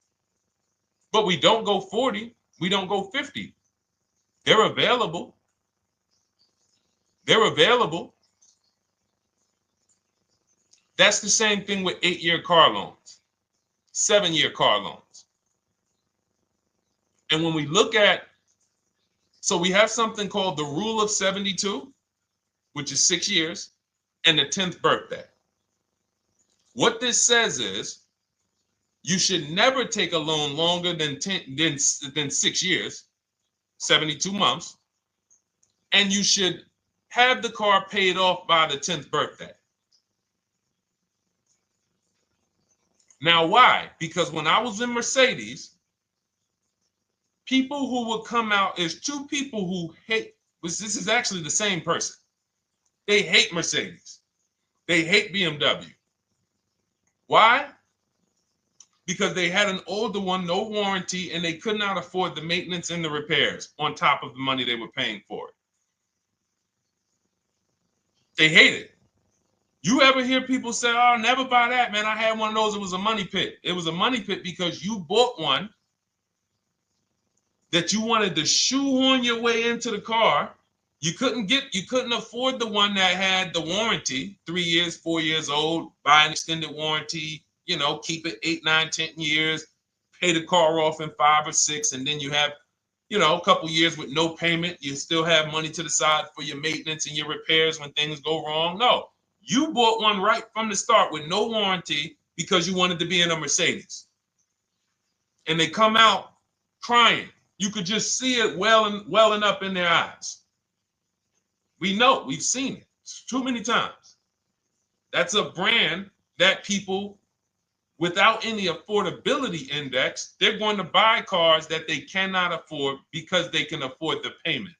But we don't go 40. We don't go 50. They're available. That's the same thing with 8-year car loans, 7-year car loans. And when we look at, so we have something called the rule of 72, which is 6 years. and the 10th birthday. What this says is you should never take a loan longer than 6 years, 72 months, and you should have the car paid off by the 10th birthday. Now, why? Because when I was in Mercedes, people who would come out, is two people who hate, this is actually the same person. They hate Mercedes. They hate BMW. Why? Because they had an older one, no warranty, and they could not afford the maintenance and the repairs on top of the money they were paying for it. They hate it. You ever hear people say, oh, never buy that, man. I had one of those. It was a money pit. It was a money pit because you bought one that you wanted to shoehorn your way into the car. You couldn't afford the one that had the warranty, 3 years, 4 years old, buy an extended warranty, keep it 8, 9, 10 years, pay the car off in 5 or 6, and then you have, a couple years with no payment. You still have money to the side for your maintenance and your repairs when things go wrong. No, you bought one right from the start with no warranty because you wanted to be in a Mercedes. And they come out crying. You could just see it welling up in their eyes. We know, we've seen it too many times. That's a brand that people without any affordability index, they're going to buy cars that they cannot afford because they can afford the payment.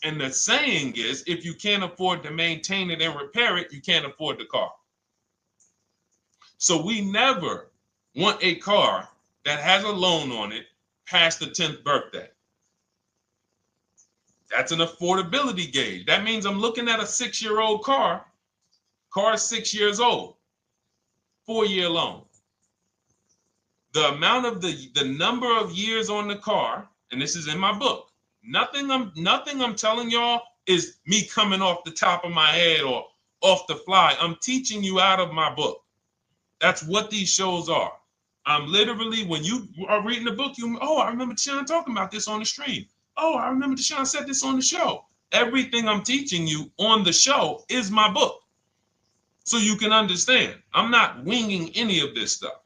And the saying is, if you can't afford to maintain it and repair it, you can't afford the car. So we never want a car that has a loan on it past the 10th birthday. That's an affordability gauge. That means I'm looking at a 6-year-old car. Car is 6 years old, 4-year loan. The amount of the number of years on the car, and this is in my book. Nothing I'm telling y'all is me coming off the top of my head or off the fly. I'm teaching you out of my book. That's what these shows are. I'm literally, when you are reading the book, I remember Deshone talking about this on the stream. Oh, I remember Deshone said this on the show. Everything I'm teaching you on the show is my book. So you can understand. I'm not winging any of this stuff.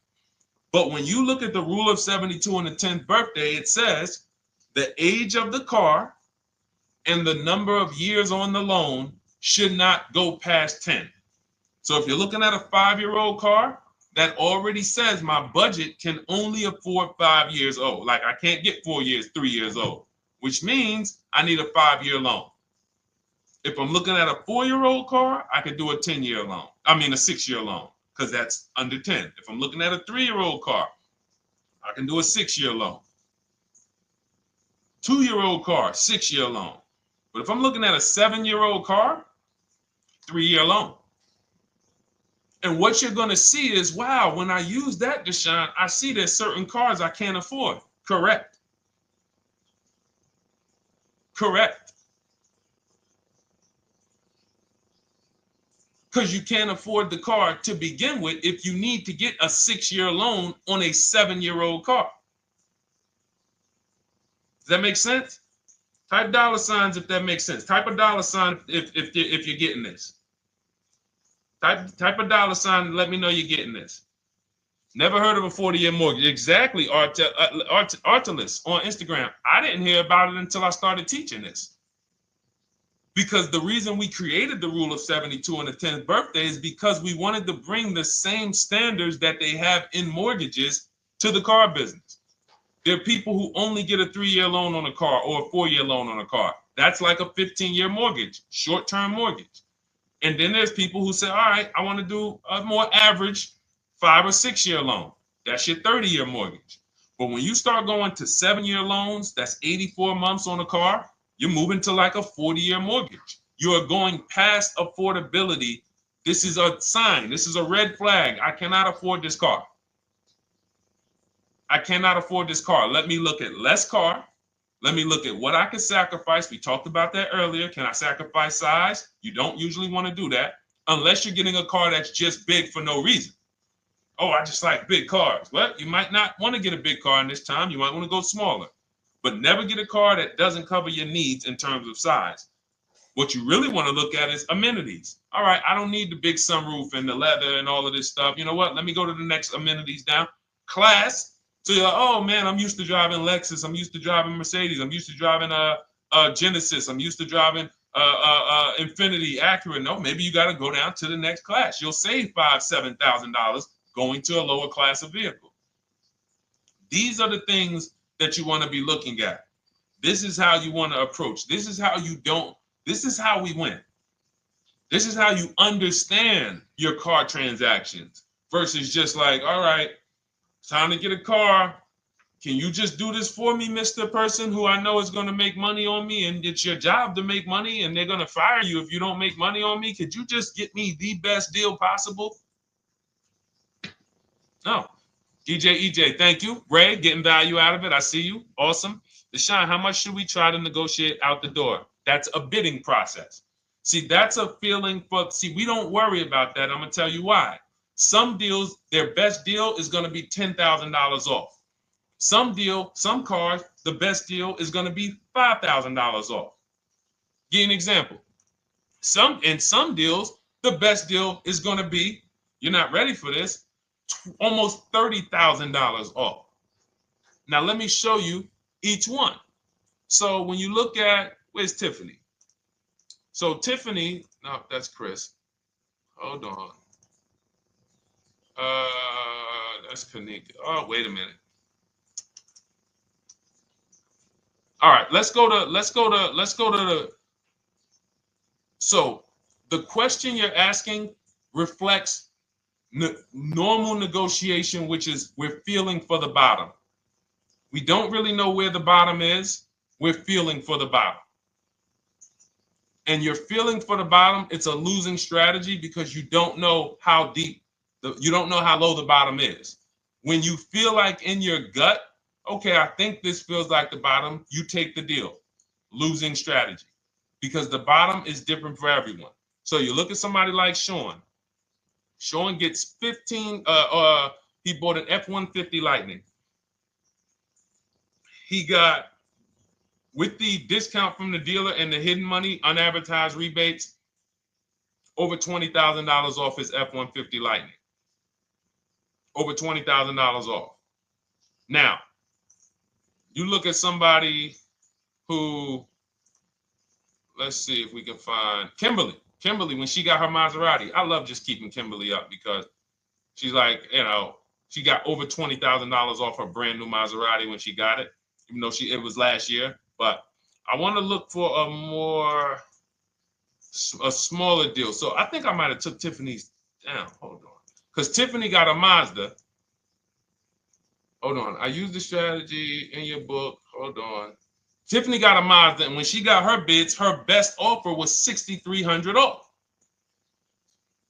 But when you look at the rule of 72 on the 10th birthday, it says the age of the car and the number of years on the loan should not go past 10. So if you're looking at a 5-year-old car, that already says my budget can only afford 5 years old. Like I can't get 4 years, 3 years old, which means I need a 5-year loan. If I'm looking at a 4-year-old car, I could do a 10-year loan. I mean a 6-year loan, because that's under 10. If I'm looking at a 3-year-old car, I can do a 6-year loan. 2-year-old car, 6-year loan. But if I'm looking at a 7-year-old car, 3-year loan. And what you're going to see is, wow, when I use that, Deshone, I see there's certain cars I can't afford. Correct. Correct. Because you can't afford the car to begin with if you need to get a 6-year loan on a 7-year-old car. Does that make sense? Type dollar signs if that makes sense. Type a dollar sign if you're getting this. Type a dollar sign and let me know you're getting this. Never heard of a 40-year mortgage. Exactly, Artelis on Instagram. I didn't hear about it until I started teaching this. Because the reason we created the rule of 72 on the 10th birthday is because we wanted to bring the same standards that they have in mortgages to the car business. There are people who only get a 3-year loan on a car or a 4-year loan on a car. That's like a 15-year mortgage, short-term mortgage. And then there's people who say, all right, I want to do a more average 5 or 6-year loan. That's your 30-year mortgage. But when you start going to 7-year loans, that's 84 months on a car, you're moving to like a 40-year mortgage. You are going past affordability. This is a sign. This is a red flag. I cannot afford this car. I cannot afford this car. Let me look at less car. Let me look at what I can sacrifice. We talked about that earlier. Can I sacrifice size? You don't usually want to do that unless you're getting a car that's just big for no reason. Oh, I just like big cars. Well, you might not want to get a big car in this time. You might want to go smaller. But never get a car that doesn't cover your needs in terms of size. What you really want to look at is amenities. All right, I don't need the big sunroof and the leather and all of this stuff. You know what? Let me go to the next amenities down. Class. So you're like, oh man, I'm used to driving Lexus. I'm used to driving Mercedes. I'm used to driving Genesis. I'm used to driving Infinity, Acura. No, maybe you got to go down to the next class. You'll save $5,000-$7,000 going to a lower class of vehicle. These are the things that you want to be looking at. This is how you want to approach. This is how you don't. This is how we win. This is how you understand your car transactions versus just like, all right, time to get a car. Can you just do this for me, Mr. Person who I know is going to make money on me, and it's your job to make money and they're going to fire you if you don't make money on me? Could you just get me the best deal possible? No. EJ, thank you. Ray, getting value out of it. I see you. Awesome. Deshone, how much should we try to negotiate out the door? That's a bidding process. See, that's a feeling for, see, we don't worry about that. I'm going to tell you why. Some deals, their best deal is going to be $10,000 off. Some cars, the best deal is going to be $5,000 off. Give you an example. In some deals, the best deal is going to be, you're not ready for this, almost $30,000 off. Now, let me show you each one. So when you look at, where's Tiffany? So Tiffany, no, that's Chris. Hold on. That's Kanika. Oh, wait a minute. All right, let's go to the. So the question you're asking reflects normal negotiation, which is we're feeling for the bottom. We don't really know where the bottom is. We're feeling for the bottom. And you're feeling for the bottom, it's a losing strategy because you don't know how deep, you don't know how low the bottom is. When you feel like in your gut, okay, I think this feels like the bottom, you take the deal. Losing strategy. Because the bottom is different for everyone. So you look at somebody like Sean. Sean gets 15, he bought an F-150 Lightning. He got, with the discount from the dealer and the hidden money, unadvertised rebates, over $20,000 off his F-150 Lightning. Over $20,000 off. Now, you look at somebody who, let's see if we can find Kimberly. Kimberly, when she got her Maserati, I love just keeping Kimberly up because she's like, you know, she got over $20,000 off her brand new Maserati when she got it, even though it was last year. But I want to look for a smaller deal. So I think I might have took Tiffany's down. Hold on. Because Tiffany got a Mazda. Hold on. I used the strategy in your book. Hold on. Tiffany got a Mazda, and when she got her bids, her best offer was $6,300 off.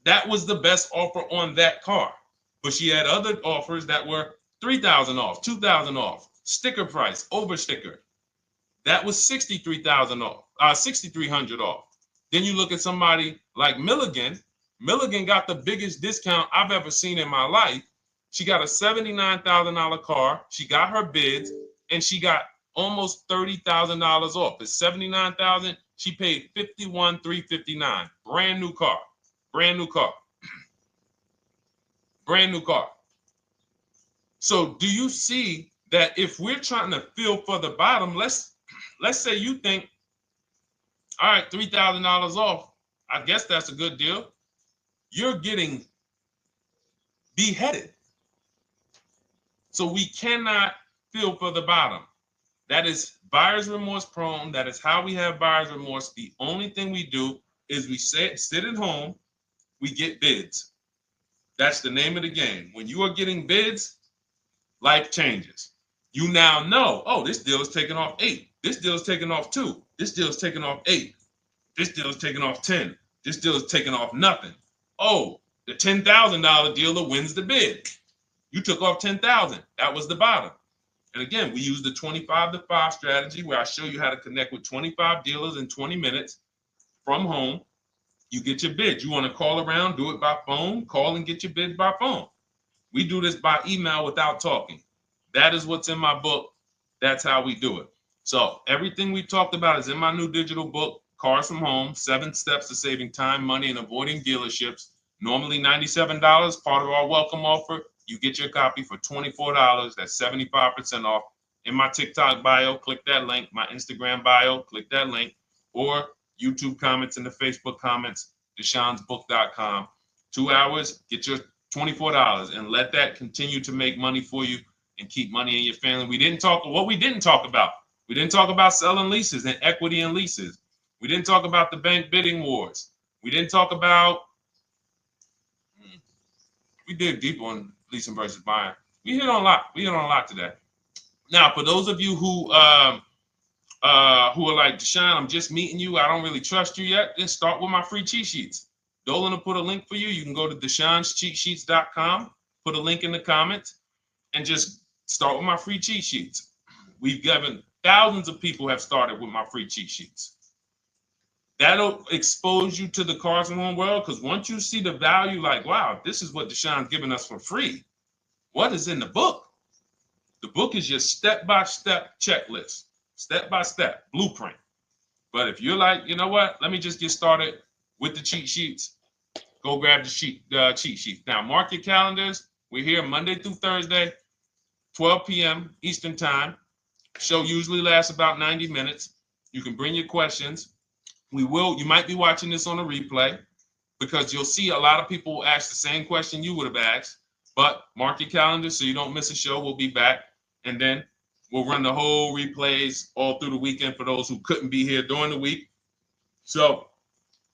That was the best offer on that car. But she had other offers that were $3,000 off, $2,000 off, sticker price, over sticker. That was $63,000 off, $6,300 off. Then you look at somebody like Milligan. Milligan got the biggest discount I've ever seen in my life. She got a $79,000 car. She got her bids, and she got almost $30,000 off. It's $79,000. She paid $51,359. Brand new car. Brand new car. Brand new car. So do you see that if we're trying to feel for the bottom, let's say you think, all right, $3,000 off. I guess that's a good deal. You're getting beheaded. So we cannot feel for the bottom. That is buyer's remorse prone. That is how we have buyer's remorse. The only thing we do is we sit at home, we get bids. That's the name of the game. When you are getting bids, life changes. You now know, oh, this deal is taking off 8. This deal is taking off 2. This deal is taking off 8. This deal is taking off 10. This deal is taking off nothing. Oh, the $10,000 dealer wins the bid. You took off $10,000. That was the bottom. And again, we use the 25-to-5 strategy where I show you how to connect with 25 dealers in 20 minutes from home. You get your bid. You want to call around, do it by phone, call and get your bid by phone. We do this by email without talking. That is what's in my book. That's how we do it. So everything we talked about is in my new digital book Cars from Home, 7 Steps to Saving Time, Money, and Avoiding Dealerships. Normally $97, part of our welcome offer. You get your copy for $24. That's 75% off. In my TikTok bio, click that link. My Instagram bio, click that link. Or YouTube comments in the Facebook comments, deshonsbook.com. 2 hours, get your $24, and let that continue to make money for you and keep money in your family. We didn't talk about. We didn't talk about selling leases and equity in leases. We didn't talk about the bank bidding wars. We didn't talk about, we dig deep on leasing versus buying. We hit on a lot. We hit on a lot today. Now, for those of you who are like, Deshone, I'm just meeting you, I don't really trust you yet, then start with my free cheat sheets. Dolan will put a link for you. You can go to DeshonesCheatSheets.com, put a link in the comments, and just start with my free cheat sheets. We've given thousands of people have started with my free cheat sheets. That'll expose you to the Cars from Home world, because once you see the value, like, wow, this is what Deshone's giving us for free. What is in the book? The book is your step-by-step checklist, step-by-step blueprint. But if you're like, you know what, let me just get started with the cheat sheets, go grab the cheat sheets. Now, mark your calendars. We're here Monday through Thursday, 12 p.m. Eastern Time. Show usually lasts about 90 minutes. You can bring your questions. You might be watching this on a replay, because you'll see a lot of people ask the same question you would have asked. But mark your calendar so you don't miss a show. We'll be back, and then we'll run the whole replays all through the weekend for those who couldn't be here during the week. So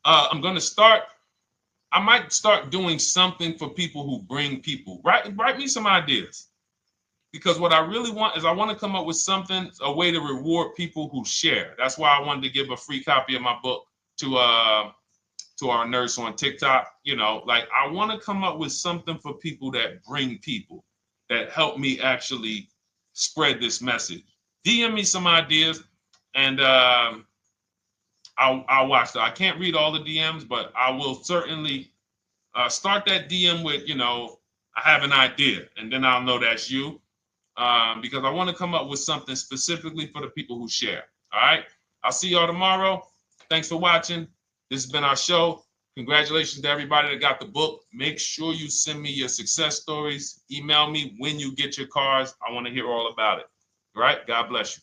I'm going to start. I might start doing something for people who bring people. Write me some ideas, because what I really want is I want to come up with something, a way to reward people who share. That's why I wanted to give a free copy of my book to our nurse on TikTok. You know, like, I want to come up with something for people that bring people, that help me actually spread this message. DM me some ideas, and I'll watch that. I can't read all the DMs, but I will certainly start that DM with, I have an idea, and then I'll know that's you, because I want to come up with something specifically for the people who share. All right. I'll see y'all tomorrow. Thanks for watching. This has been our show. Congratulations to everybody that got the book. Make sure you send me your success stories. Email me when you get your cars. I want to hear all about it. All right. God bless you.